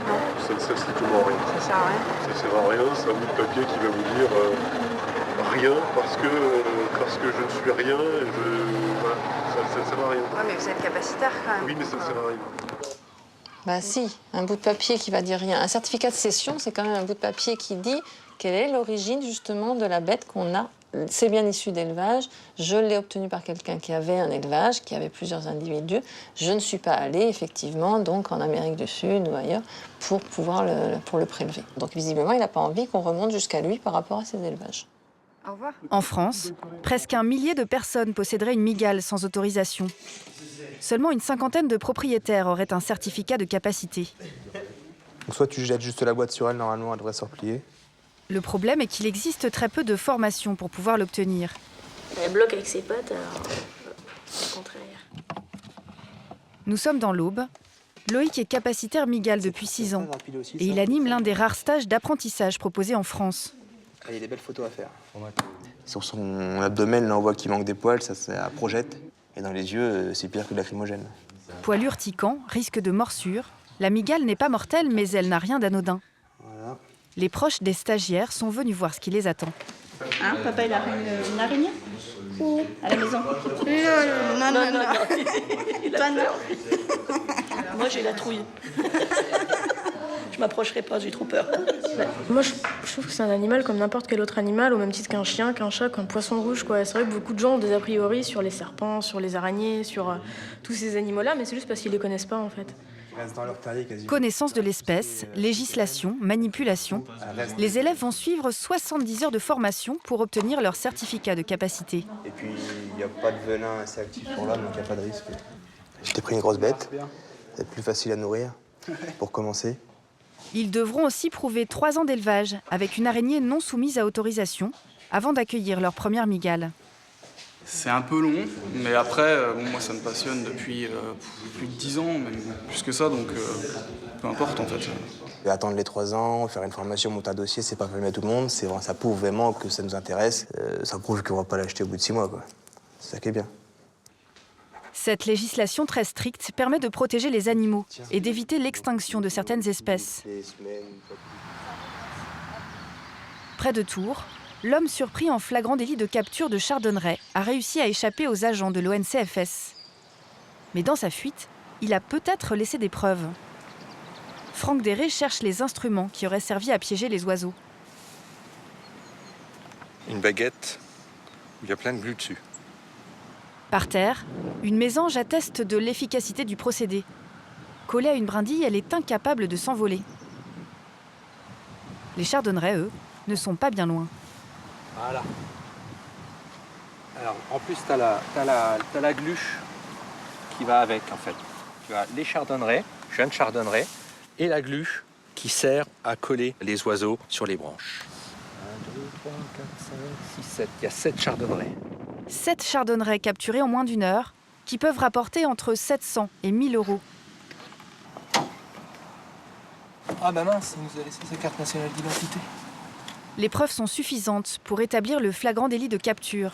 Non. Ça ne sert strictement à rien. Ça sert à rien? Ça sert à rien, c'est un bout de papier qui va vous dire rien parce que je ne suis rien et voilà, ça ne sert à rien. Ouais, mais vous êtes capacitaire quand même. Oui, mais ça ne sert à rien. Bah si, un bout de papier qui va dire rien. Un certificat de cession, c'est quand même un bout de papier qui dit quelle est l'origine justement de la bête qu'on a. C'est bien issu d'élevage, je l'ai obtenu par quelqu'un qui avait un élevage, qui avait plusieurs individus. Je ne suis pas allée effectivement donc en Amérique du Sud ou ailleurs pour pouvoir le prélever. Donc visiblement, il n'a pas envie qu'on remonte jusqu'à lui par rapport à ses élevages. Au revoir. En France, presque 1 millier de personnes posséderaient une mygale sans autorisation. Seulement une cinquantaine de propriétaires auraient un certificat de capacité. Donc soit tu jettes juste la boîte sur elle, normalement elle devrait se replier. Le problème est qu'il existe très peu de formation pour pouvoir l'obtenir. Elle bloque avec ses pattes, alors au contraire. Nous sommes dans l'Aube. Loïc est capacitaire mygale depuis 6 ans et il anime l'un des rares stages d'apprentissage proposés en France. Il y a des belles photos à faire. Sur son abdomen, là, on voit qu'il manque des poils, ça projette. Et dans les yeux, c'est pire que de lacrymogène. Poil urticant, risque de morsure. La mygale n'est pas mortelle, mais elle n'a rien d'anodin. Voilà. Les proches des stagiaires sont venus voir ce qui les attend. Hein, papa, il a une araignée? Où? À la maison? Non. Toi, non. Moi, j'ai la trouille. je m'approcherai pas, j'ai trop peur. Moi, je trouve que c'est un animal comme n'importe quel autre animal, au même titre qu'un chien, qu'un chat, qu'un poisson rouge, quoi. C'est vrai que beaucoup de gens ont des a priori sur les serpents, sur les araignées, sur tous ces animaux-là, mais c'est juste parce qu'ils les connaissent pas, en fait. Connaissance de l'espèce, législation, manipulation. Les élèves vont suivre 70 heures de formation pour obtenir leur certificat de capacité. Et puis, il n'y a pas de venin assez actif sur l'homme, donc il n'y a pas de risque. J'ai pris une grosse bête, c'est plus facile à nourrir, pour commencer. Ils devront aussi prouver 3 ans d'élevage avec une araignée non soumise à autorisation avant d'accueillir leur première migale. C'est un peu long, mais après, moi ça me passionne depuis plus de 10 ans, même plus que ça, donc peu importe en fait. Et attendre les 3 ans, faire une formation, monter un dossier, c'est pas permis à tout le monde, ça prouve vraiment que ça nous intéresse, ça prouve qu'on va pas l'acheter au bout de 6 mois, quoi. C'est ça qui est bien. Cette législation très stricte permet de protéger les animaux et d'éviter l'extinction de certaines espèces. Près de Tours, l'homme surpris en flagrant délit de capture de chardonneret a réussi à échapper aux agents de l'ONCFS. Mais dans sa fuite, il a peut-être laissé des preuves. Franck Déré cherche les instruments qui auraient servi à piéger les oiseaux. Une baguette où il y a plein de glues dessus. Par terre, une mésange atteste de l'efficacité du procédé. Collée à une brindille, elle est incapable de s'envoler. Les chardonnerets, eux, ne sont pas bien loin. Voilà. Alors, en plus, t'as la gluche qui va avec, en fait. Tu as les chardonnerets, jeunes chardonnerets, et la gluche qui sert à coller les oiseaux sur les branches. 1, 2, 3, 4, 5, 6, 7. Il y a 7 chardonnerets. 7 chardonnerets capturés en moins d'1 heure, qui peuvent rapporter entre 700 et 1000 euros. Ah bah mince, il nous a laissé sa carte nationale d'identité. Les preuves sont suffisantes pour établir le flagrant délit de capture.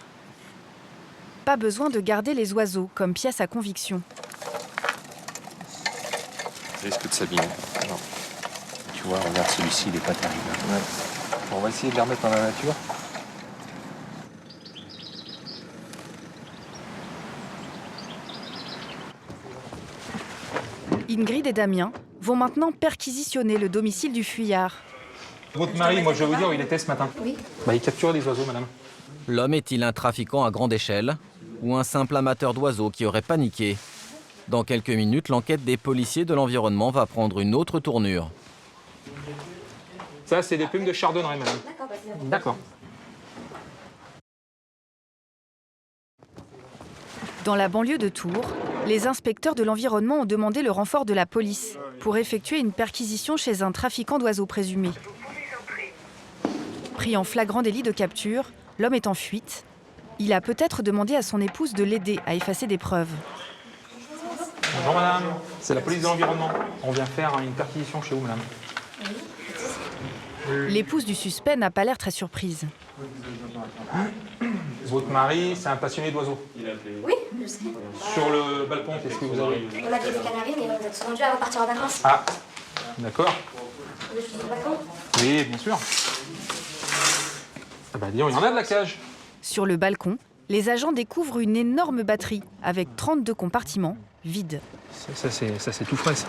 Pas besoin de garder les oiseaux comme pièce à conviction. Risque de s'abîmer. Non. Tu vois, regarde celui-ci, il n'est pas terrible. Ouais. Bon, on va essayer de les remettre dans la nature. Ingrid et Damien vont maintenant perquisitionner le domicile du fuyard. Votre mari, moi je vais vous dire où il était ce matin. Oui. Il capturait des oiseaux, madame. L'homme est-il un trafiquant à grande échelle ou un simple amateur d'oiseaux qui aurait paniqué? Dans quelques minutes, l'enquête des policiers de l'environnement va prendre une autre tournure. Ça, c'est des plumes de chardonneret, madame. D'accord. Dans la banlieue de Tours, les inspecteurs de l'environnement ont demandé le renfort de la police pour effectuer une perquisition chez un trafiquant d'oiseaux présumé. Pris en flagrant délit de capture, l'homme est en fuite. Il a peut-être demandé à son épouse de l'aider à effacer des preuves. Bonjour madame, c'est la police de l'environnement. On vient faire une perquisition chez vous, madame. L'épouse du suspect n'a pas l'air très surprise. Votre mari, c'est un passionné d'oiseaux. Oui, je sais. Sur le balcon, qu'est-ce que vous avez? On a des canaris, mais on a tous vendus avant de partir en vacances. Ah, d'accord. Je suis sur le balcon. Oui, bien sûr. Ah bah dis donc, il y en a de la cage. Sur le balcon, les agents découvrent une énorme batterie avec 32 compartiments vides. Ça c'est tout frais, ça.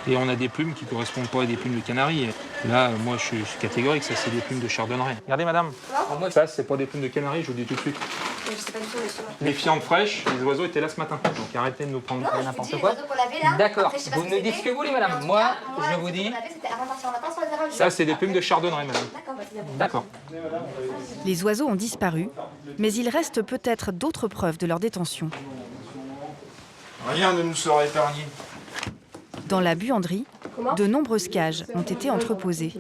Et on a des plumes qui ne correspondent pas à des plumes de canari. Là, moi, je suis catégorique, ça, c'est des plumes de chardonneret. Regardez, madame. Ça, c'est pas des plumes de canari, je vous dis tout de suite. Je sais pas du tout, monsieur. Les fientes fraîches, les oiseaux étaient là ce matin. Donc arrêtez de nous prendre pour n'importe quoi. D'accord. Vous me dites ce que vous voulez, madame. Moi, je vous dis. Ça, c'est des plumes de chardonneret, madame. D'accord. Les oiseaux ont disparu, mais il reste peut-être d'autres preuves de leur détention. Rien ne nous sera épargné. Dans la buanderie, de nombreuses cages ont été entreposées.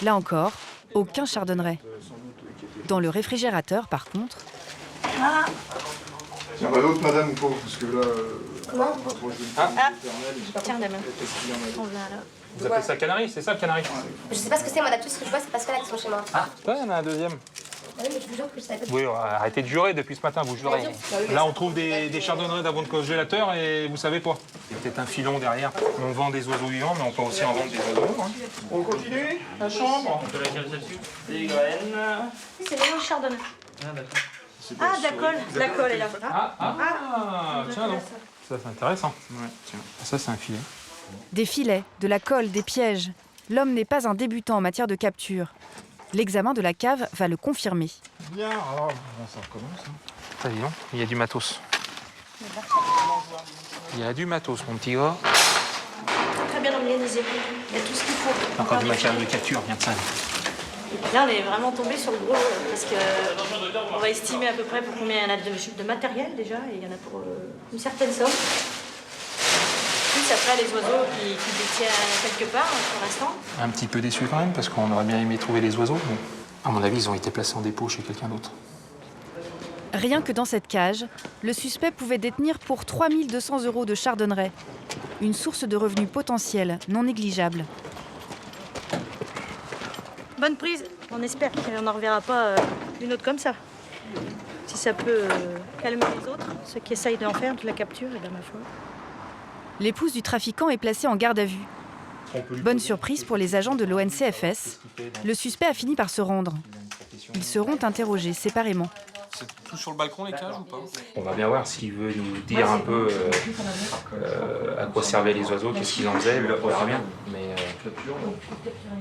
Là encore, aucun chardonneret. Dans le réfrigérateur, par contre... Ah. Tiens, bah l'autre, madame, ou pas, parce que là... Comment? Tiens, demain. On vient là. Vous appelez ça canari, c'est ça le canari? Je sais pas ce que c'est, moi, d'habitude, ce que je vois, c'est pas ceux-là qui sont chez moi. Ah, il y en a un deuxième. Oui, mais je vous jure que je savais pas. Oui, arrêtez de jurer depuis ce matin, vous jurez. Là, on trouve des chardonnerets d'avant de congélateur et vous savez pas. Il y a peut-être un filon derrière. On vend des oiseaux vivants, mais on peut aussi en vendre des oiseaux. Hein. On continue la chambre? On peut la caler là-dessus. Des graines. C'est vraiment le chardonneret. Ah, d'accord. Ah, de la colle. De la colle est là. Ah, tiens donc. Ça, c'est intéressant. Ouais, tiens. Ça, c'est un filet. Des filets, de la colle, des pièges. L'homme n'est pas un débutant en matière de capture. L'examen de la cave va le confirmer. Bien, alors ça recommence. Ça, dis donc, il y a du matos. Il y a du matos, mon petit gars. Très bien organisé. Il y a tout ce qu'il faut. Encore du matériel de capture, bien de ça. Là, on est vraiment tombé sur le gros, parce qu'on va estimer à peu près pour combien il y en a de matériel déjà, et il y en a pour une certaine somme. Plus après, les oiseaux qui détiennent quelque part pour l'instant. Un petit peu déçu quand même, parce qu'on aurait bien aimé trouver les oiseaux. Bon, à mon avis, ils ont été placés en dépôt chez quelqu'un d'autre. Rien que dans cette cage, le suspect pouvait détenir pour 3 200 € de chardonneret. Une source de revenus potentielle non négligeable. Bonne prise, on espère qu'on n'en reverra pas une autre comme ça. Si ça peut calmer les autres, ceux qui essayent d'en faire de la capture, et bien ma foi. L'épouse du trafiquant est placée en garde à vue. Bonne surprise pour les agents de l'ONCFS, le suspect a fini par se rendre. Ils seront interrogés séparément. C'est tout sur le balcon, les cages, ou pas? On va bien voir s'il veut nous dire un peu à quoi servaient les oiseaux, qu'est-ce qu'ils en faisaient, on verra bien. Mais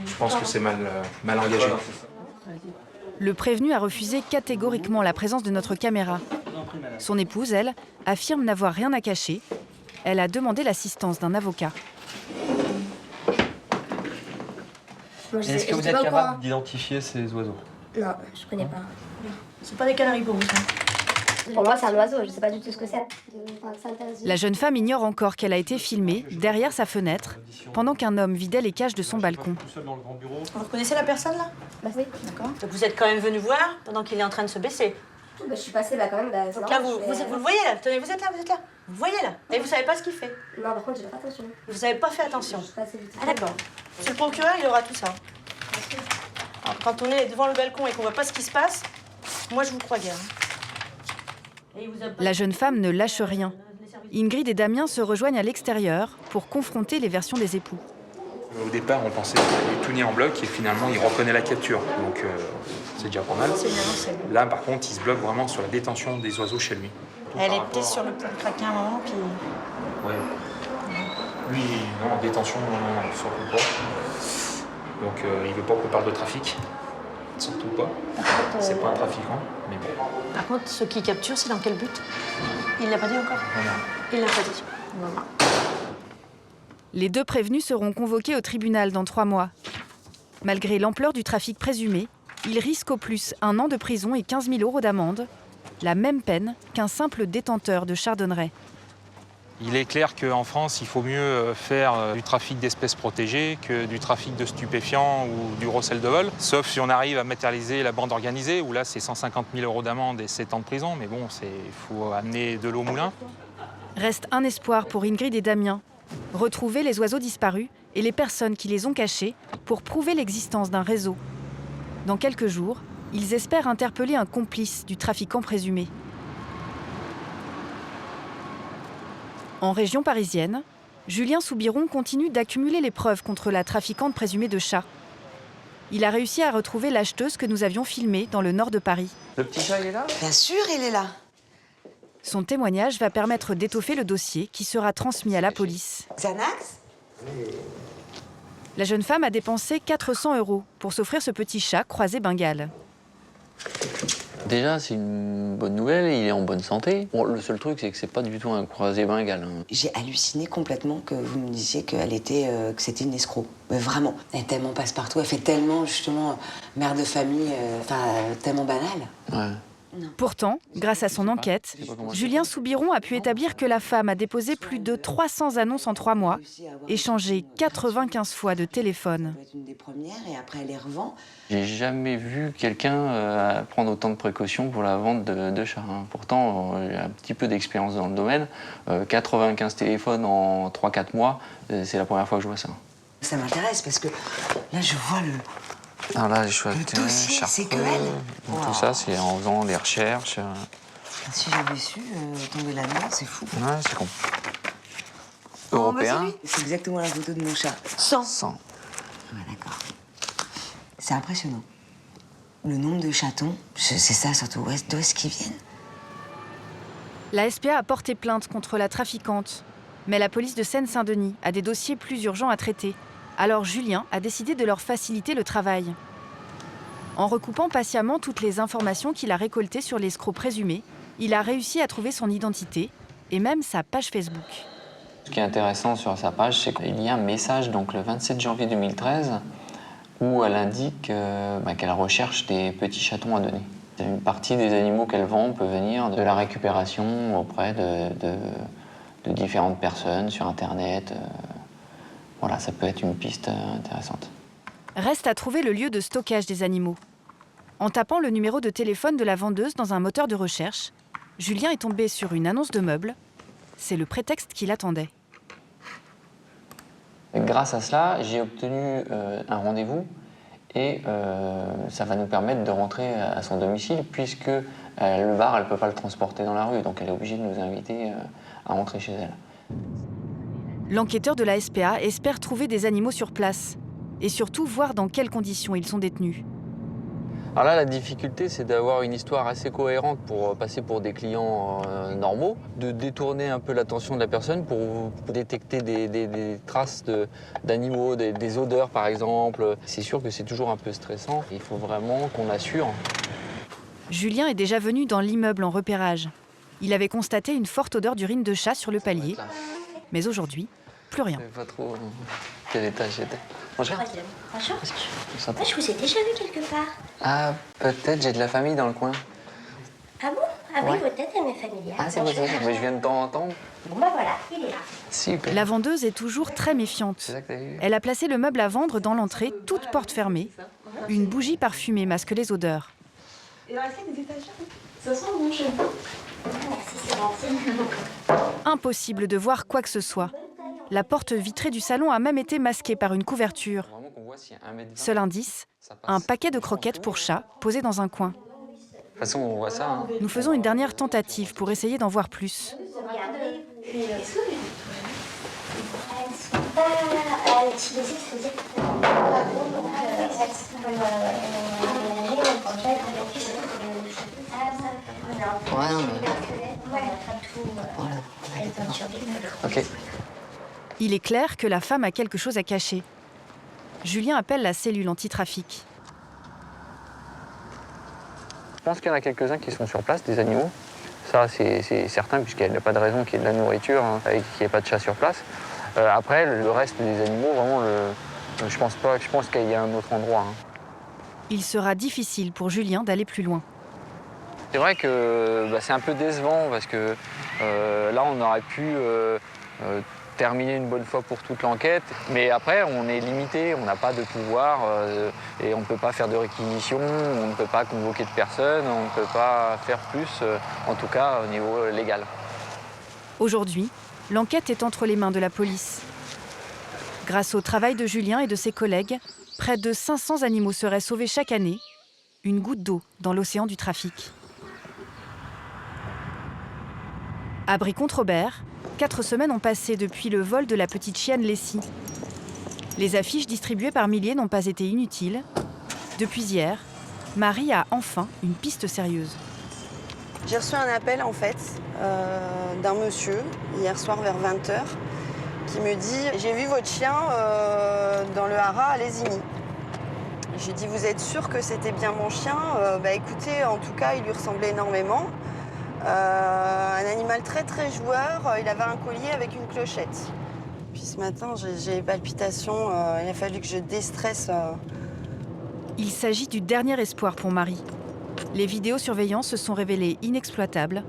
je pense que c'est mal engagé. Le prévenu a refusé catégoriquement la présence de notre caméra. Son épouse, elle, affirme n'avoir rien à cacher. Elle a demandé l'assistance d'un avocat. Est-ce que vous êtes capable d'identifier ces oiseaux? Non, je connais pas. C'est pas des canaris pour vous, ça? Pour moi, c'est un oiseau, je sais pas du tout ce que c'est. La jeune femme ignore encore qu'elle a été filmée derrière sa fenêtre pendant qu'un homme vidait les cages de son balcon. Vous reconnaissez la personne, là? Bah oui. D'accord. Donc vous êtes quand même venu voir pendant qu'il est en train de se baisser? Bah, je suis passée quand même. Donc là, vous le voyez, là? Tenez, vous êtes là, vous êtes là. Vous le voyez, là? Et vous savez pas ce qu'il fait? Non, par contre, j'ai pas attention. Vous avez pas fait attention? Ah d'accord. Monsieur le procureur, il aura tout ça. Alors, quand on est devant le balcon et qu'on voit pas ce qui se passe, moi je vous crois guère. La jeune femme ne lâche rien. Ingrid et Damien se rejoignent à l'extérieur pour confronter les versions des époux. Au départ, on pensait qu'il allait tout nier en bloc et finalement, il reconnaît la capture. Donc, c'est déjà pas mal. Là, par contre, il se bloque vraiment sur la détention des oiseaux chez lui. Elle est peut-être sur le point de craquer un moment, puis... Ouais. Lui, non, en détention, non, surtout pas. Donc, il veut pas qu'on parle de trafic. Surtout pas. C'est pas un trafiquant, mais bon. Par contre, ceux qui capturent, c'est dans quel but? Il l'a pas dit encore? Voilà. Il l'a pas dit. Voilà. Les deux prévenus seront convoqués au tribunal dans 3 mois. Malgré l'ampleur du trafic présumé, ils risquent au plus 1 an de prison et 15 000 € d'amende, la même peine qu'un simple détenteur de chardonneret. Il est clair qu'en France, il faut mieux faire du trafic d'espèces protégées que du trafic de stupéfiants ou du recel de vol. Sauf si on arrive à matérialiser la bande organisée, où là, c'est 150 000 € d'amende et 7 ans de prison. Mais bon, il faut amener de l'eau au moulin. Reste un espoir pour Ingrid et Damien. Retrouver les oiseaux disparus et les personnes qui les ont cachés pour prouver l'existence d'un réseau. Dans quelques jours, ils espèrent interpeller un complice du trafiquant présumé. En région parisienne, Julien Soubiron continue d'accumuler les preuves contre la trafiquante présumée de chats. Il a réussi à retrouver l'acheteuse que nous avions filmée dans le nord de Paris. Le petit chat, il est là? Bien sûr, il est là. Son témoignage va permettre d'étoffer le dossier qui sera transmis à la police. Xanax? La jeune femme a dépensé 400 € pour s'offrir ce petit chat croisé bengale. Déjà, c'est une bonne nouvelle, il est en bonne santé. Bon, le seul truc, c'est que c'est pas du tout un croisé bengale. Hein. J'ai halluciné complètement que vous me disiez que c'était une escroc. Mais vraiment, elle est tellement passe-partout, elle fait tellement, justement, mère de famille, tellement banale. Ouais. Pourtant, grâce à son enquête, Julien Soubiron a pu établir que la femme a déposé plus de 300 annonces en 3 mois et changé 95 fois de téléphone. Une des premières et après elle les revend. J'ai jamais vu quelqu'un prendre autant de précautions pour la vente de chats. Hein. Pourtant, j'ai un petit peu d'expérience dans le domaine. 95 téléphones en 3-4 mois, c'est la première fois que je vois ça. Ça m'intéresse parce que là, je vois le... Alors là, j'ai choisi c'est que elle. Wow. Tout ça, c'est en faisant des recherches. Si j'avais su tomber là-dedans, c'est fou. Ouais, c'est con. Européen. C'est exactement la photo de mon chat. 100. Ouais, d'accord. C'est impressionnant. Le nombre de chatons, c'est ça surtout. D'où est-ce qu'ils viennent? La SPA a porté plainte contre la trafiquante, mais la police de Seine-Saint-Denis a des dossiers plus urgents à traiter. Alors Julien a décidé de leur faciliter le travail. En recoupant patiemment toutes les informations qu'il a récoltées sur l'escroc présumé, il a réussi à trouver son identité et même sa page Facebook. Ce qui est intéressant sur sa page, c'est qu'il y a un message donc le 27 janvier 2013 où elle indique qu'elle recherche des petits chatons à donner. Une partie des animaux qu'elle vend peut venir de la récupération auprès de différentes personnes sur Internet. Voilà, ça peut être une piste intéressante. Reste à trouver le lieu de stockage des animaux. En tapant le numéro de téléphone de la vendeuse dans un moteur de recherche, Julien est tombé sur une annonce de meubles. C'est le prétexte qu'il attendait. Et grâce à cela, j'ai obtenu un rendez-vous et ça va nous permettre de rentrer à son domicile puisque le bar, elle ne peut pas le transporter dans la rue, donc elle est obligée de nous inviter à rentrer chez elle. L'enquêteur de la SPA espère trouver des animaux sur place et surtout voir dans quelles conditions ils sont détenus. Alors là, la difficulté, c'est d'avoir une histoire assez cohérente pour passer pour des clients normaux, de détourner un peu l'attention de la personne pour détecter des traces d'animaux, des odeurs par exemple. C'est sûr que c'est toujours un peu stressant. Il faut vraiment qu'on assure. Julien est déjà venu dans l'immeuble en repérage. Il avait constaté une forte odeur d'urine de chat sur le palier. Mais aujourd'hui, plus rien. Je ne sais pas trop quel étage j'étais. Bonjour. Bonjour. Je vous ai déjà vu quelque part. Ah, peut-être, j'ai de la famille dans le coin. Ah bon? Ah oui, Ouais. votre tête, elle m'est familière. Ah, c'est possible, mais je viens de temps en temps. Bon bah voilà, il est là. Super. La vendeuse est toujours très méfiante. C'est ça que t'as vu. Elle a placé le meuble à vendre dans l'entrée, toute porte fermée. Une bougie parfumée masque les odeurs. Et là, c'est des étagères. Ça sent bon chez vous. Merci, c'est gentil. Impossible de voir quoi que ce soit. La porte vitrée du salon a même été masquée par une couverture. Seul indice, un paquet de croquettes pour chat posé dans un coin. De toute façon, on voit ça. Hein. Nous faisons une dernière tentative pour essayer d'en voir plus. Regardez. Elles sont pas utilisées, c'est-à-dire Ouais, non, Ok. Il est clair que la femme a quelque chose à cacher. Julien appelle la cellule anti-trafic. Je pense qu'il y en a quelques-uns qui sont sur place, des animaux. Ça, c'est certain, puisqu'il n'y a pas de raison qu'il y ait de la nourriture hein, et qu'il n'y ait pas de chat sur place. Après, le reste des animaux, vraiment, je pense pas. Je pense qu'il y a un autre endroit. Hein. Il sera difficile pour Julien d'aller plus loin. C'est vrai que c'est un peu décevant parce que là, on aurait pu terminer une bonne fois pour toute l'enquête. Mais après, on est limité, on n'a pas de pouvoir et on ne peut pas faire de réquisition, on ne peut pas convoquer de personnes, on ne peut pas faire plus, en tout cas au niveau légal. Aujourd'hui, l'enquête est entre les mains de la police. Grâce au travail de Julien et de ses collègues, près de 500 animaux seraient sauvés chaque année, une goutte d'eau dans l'océan du trafic. À Brie-Comte-Robert, 4 semaines ont passé depuis le vol de la petite chienne Lessie. Les affiches distribuées par milliers n'ont pas été inutiles. Depuis hier, Marie a enfin une piste sérieuse. J'ai reçu un appel en fait d'un monsieur hier soir vers 20h qui me dit « J'ai vu votre chien dans le haras à Lésigny ». J'ai dit « Vous êtes sûr que c'était bien mon chien ?» Écoutez, en tout cas, il lui ressemblait énormément. Un animal très très joueur, il avait un collier avec une clochette. Puis ce matin, j'ai des palpitations, il a fallu que je déstresse. Il s'agit du dernier espoir pour Marie. Les vidéosurveillances se sont révélées inexploitables.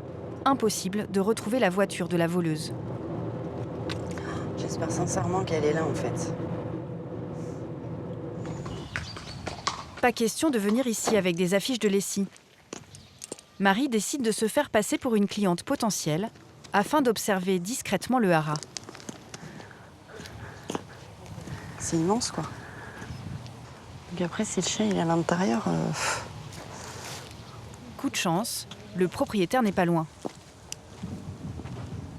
Impossible de retrouver la voiture de la voleuse. J'espère sincèrement qu'elle est là en fait. Pas question de venir ici avec des affiches de Lessie. Marie décide de se faire passer pour une cliente potentielle afin d'observer discrètement le haras. C'est immense quoi. Et après, si le chien il est à l'intérieur... Coup de chance, le propriétaire n'est pas loin.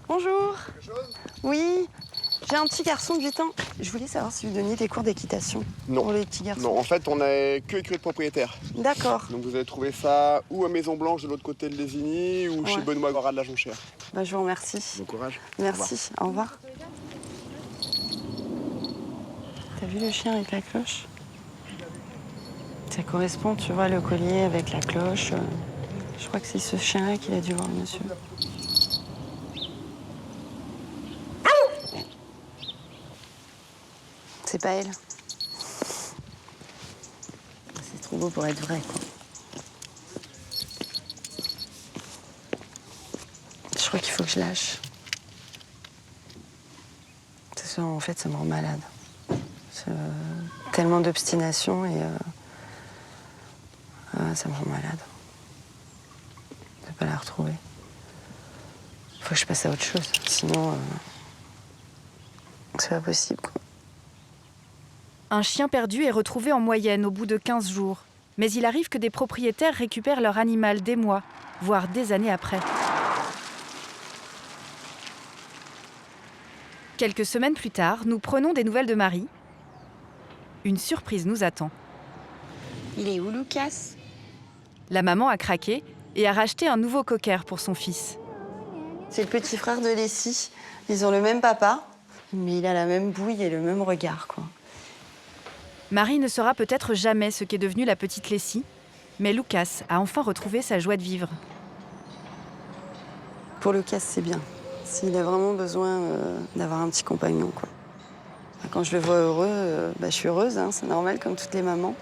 Bonjour. Oui, J'ai un petit garçon de 8 ans. Je voulais savoir si vous donniez des cours d'équitation pour les petits garçons. Non, en fait, on n'a que écurie de propriétaire. D'accord. Donc vous allez trouver ça ou à Maison Blanche de l'autre côté de Lésigny ou chez Benoît Gorat de la Jonchère. Bah, je vous remercie. Bon courage. Merci. Au revoir. T'as vu le chien avec la cloche? Ça correspond, tu vois, le collier avec la cloche. Je crois que c'est ce chien-là qu'il a dû voir, monsieur. C'est pas elle. C'est trop beau pour être vrai, quoi. Je crois qu'il faut que je lâche. En fait, ça me rend malade. Tellement d'obstination et ça me rend malade. De pas la retrouver. Il faut que je passe à autre chose. Sinon, c'est pas possible, quoi. Un chien perdu est retrouvé en moyenne au bout de 15 jours. Mais il arrive que des propriétaires récupèrent leur animal des mois, voire des années après. Quelques semaines plus tard, nous prenons des nouvelles de Marie. Une surprise nous attend. Il est où, Lucas? La maman a craqué et a racheté un nouveau cocker pour son fils. C'est le petit frère de Lessie. Ils ont le même papa, mais il a la même bouille et le même regard, quoi. Marie ne saura peut-être jamais ce qu'est devenue la petite Lessie, mais Lucas a enfin retrouvé sa joie de vivre. Pour Lucas, c'est bien. S'il a vraiment besoin d'avoir un petit compagnon, quoi. Quand je le vois heureux, je suis heureuse, hein, c'est normal, comme toutes les mamans.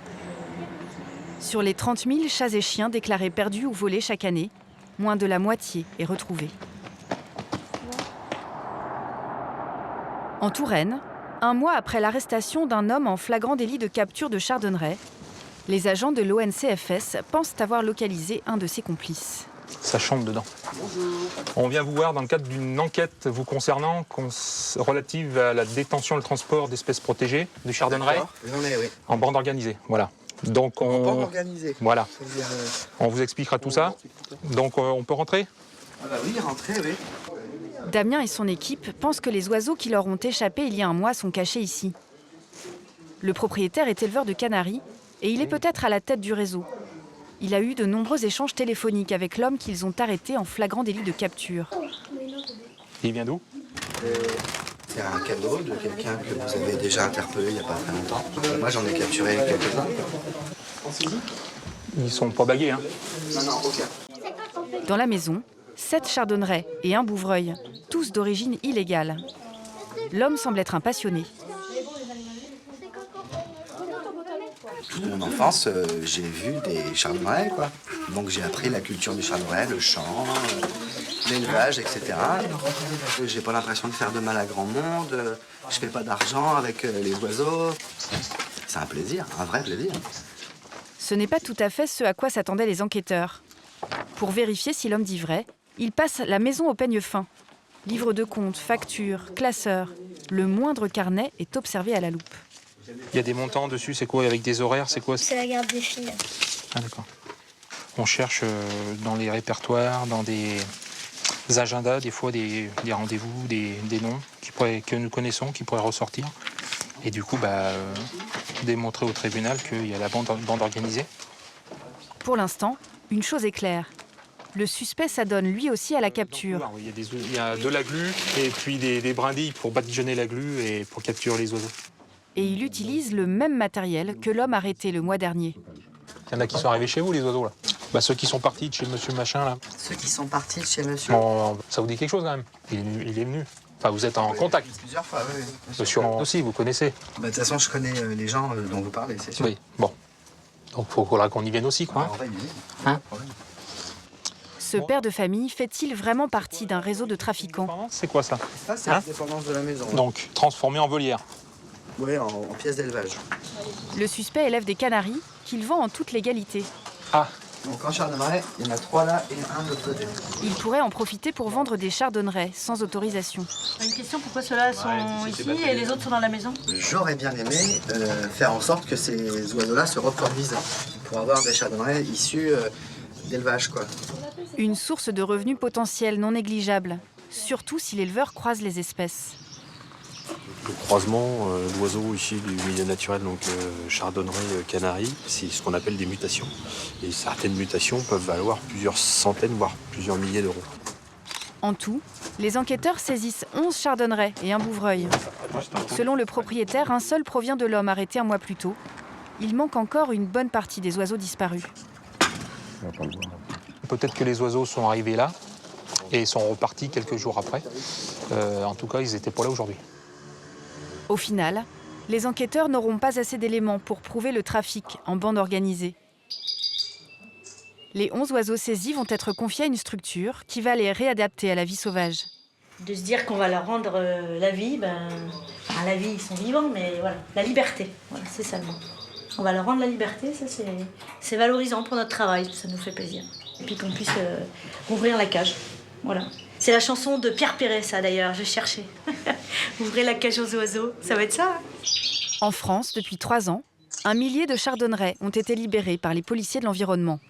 Sur les 30 000 chats et chiens déclarés perdus ou volés chaque année, moins de la moitié est retrouvée. En Touraine, un mois après l'arrestation d'un homme en flagrant délit de capture de chardonneret, les agents de l'ONCFS pensent avoir localisé un de ses complices. Ça chante dedans. On vient vous voir dans le cadre d'une enquête vous concernant relative à la détention et le transport d'espèces protégées du chardonneret en bande organisée. Voilà. Donc En bande organisée. Voilà. C'est-à-dire, On vous expliquera tout ça. Donc on peut rentrer? Ah bah oui, rentrez, oui. Damien et son équipe pensent que les oiseaux qui leur ont échappé il y a un mois sont cachés ici. Le propriétaire est éleveur de canaris et il est peut-être à la tête du réseau. Il a eu de nombreux échanges téléphoniques avec l'homme qu'ils ont arrêté en flagrant délit de capture. Il vient d'où? C'est un cadeau de quelqu'un que vous avez déjà interpellé il n'y a pas très longtemps. Moi, j'en ai capturé quelques-uns. Ils sont pas bagués, hein? Non, aucun. Dans la maison, 7 chardonnerets et un bouvreuil, tous d'origine illégale. L'homme semble être un passionné. Toute mon enfance, j'ai vu des chardonnerets, quoi. Donc j'ai appris la culture du chardonneret, le chant, l'élevage, etc. J'ai pas l'impression de faire de mal à grand monde. Je fais pas d'argent avec les oiseaux. C'est un plaisir, un vrai plaisir. Ce n'est pas tout à fait ce à quoi s'attendaient les enquêteurs. Pour vérifier si l'homme dit vrai, ils passent la maison au peigne fin. Livres de comptes, factures, classeurs. Le moindre carnet est observé à la loupe. Il y a des montants dessus, c'est quoi? Avec des horaires, c'est quoi? C'est la garde des filles. Ah d'accord. On cherche dans les répertoires, dans des agendas, des fois des rendez-vous, des noms que nous connaissons, qui pourraient ressortir. Et du coup, démontrer au tribunal qu'il y a la bande organisée. Pour l'instant, une chose est claire. Le suspect s'adonne lui aussi à la capture. Il y a de la glu et puis des brindilles pour badigeonner la glu et pour capturer les oiseaux. Et il utilise le même matériel que l'homme arrêté le mois dernier. Il y en a qui sont arrivés chez vous, les oiseaux, là? Ceux qui sont partis de chez monsieur machin, là. Ceux qui sont partis de chez monsieur. Bon, ça vous dit quelque chose, quand même? Il est venu. Enfin, vous êtes en contact. Plusieurs fois, oui. Monsieur aussi, vous connaissez? De toute façon, je connais les gens dont vous parlez, c'est sûr. Oui, bon. Donc, il faudra qu'on y vienne aussi, quoi. On va y venir. Hein? Ce père de famille fait-il vraiment partie d'un réseau de trafiquants? C'est quoi ça? Ça, c'est la dépendance de la maison. Donc, transformé en volière. Oui, en pièces d'élevage. Le suspect élève des canaris qu'il vend en toute légalité. Ah. Donc en chardonneret, il y en a 3 là et un de l'autre côté. Il pourrait en profiter pour vendre des chardonnerets sans autorisation. Une question, pourquoi ceux-là sont ici et les autres sont dans la maison? J'aurais bien aimé faire en sorte que ces oiseaux-là se reproduisent pour avoir des chardonnerets issus d'élevage, quoi. Une source de revenus potentiels non négligeable, surtout si l'éleveur croise les espèces. Le croisement d'oiseaux issus du milieu naturel, donc chardonneret, canari, c'est ce qu'on appelle des mutations. Et certaines mutations peuvent valoir plusieurs centaines, voire plusieurs milliers d'euros. En tout, les enquêteurs saisissent 11 chardonnerets et un bouvreuil. Selon le propriétaire, un seul provient de l'homme arrêté un mois plus tôt. Il manque encore une bonne partie des oiseaux disparus. Peut-être que les oiseaux sont arrivés là et sont repartis quelques jours après. En tout cas, ils n'étaient pas là aujourd'hui. Au final, les enquêteurs n'auront pas assez d'éléments pour prouver le trafic en bande organisée. Les 11 oiseaux saisis vont être confiés à une structure qui va les réadapter à la vie sauvage. De se dire qu'on va leur rendre la vie, la vie, ils sont vivants, mais voilà, la liberté, voilà, c'est ça le mot. On va leur rendre la liberté, ça c'est valorisant pour notre travail, ça nous fait plaisir. Et puis qu'on puisse ouvrir la cage, voilà. C'est la chanson de Pierre Perret, ça d'ailleurs, je cherchais. Ouvrez la cage aux oiseaux, ça va être ça. Hein. En France, depuis 3 ans, 1 millier de chardonnerets ont été libérés par les policiers de l'environnement.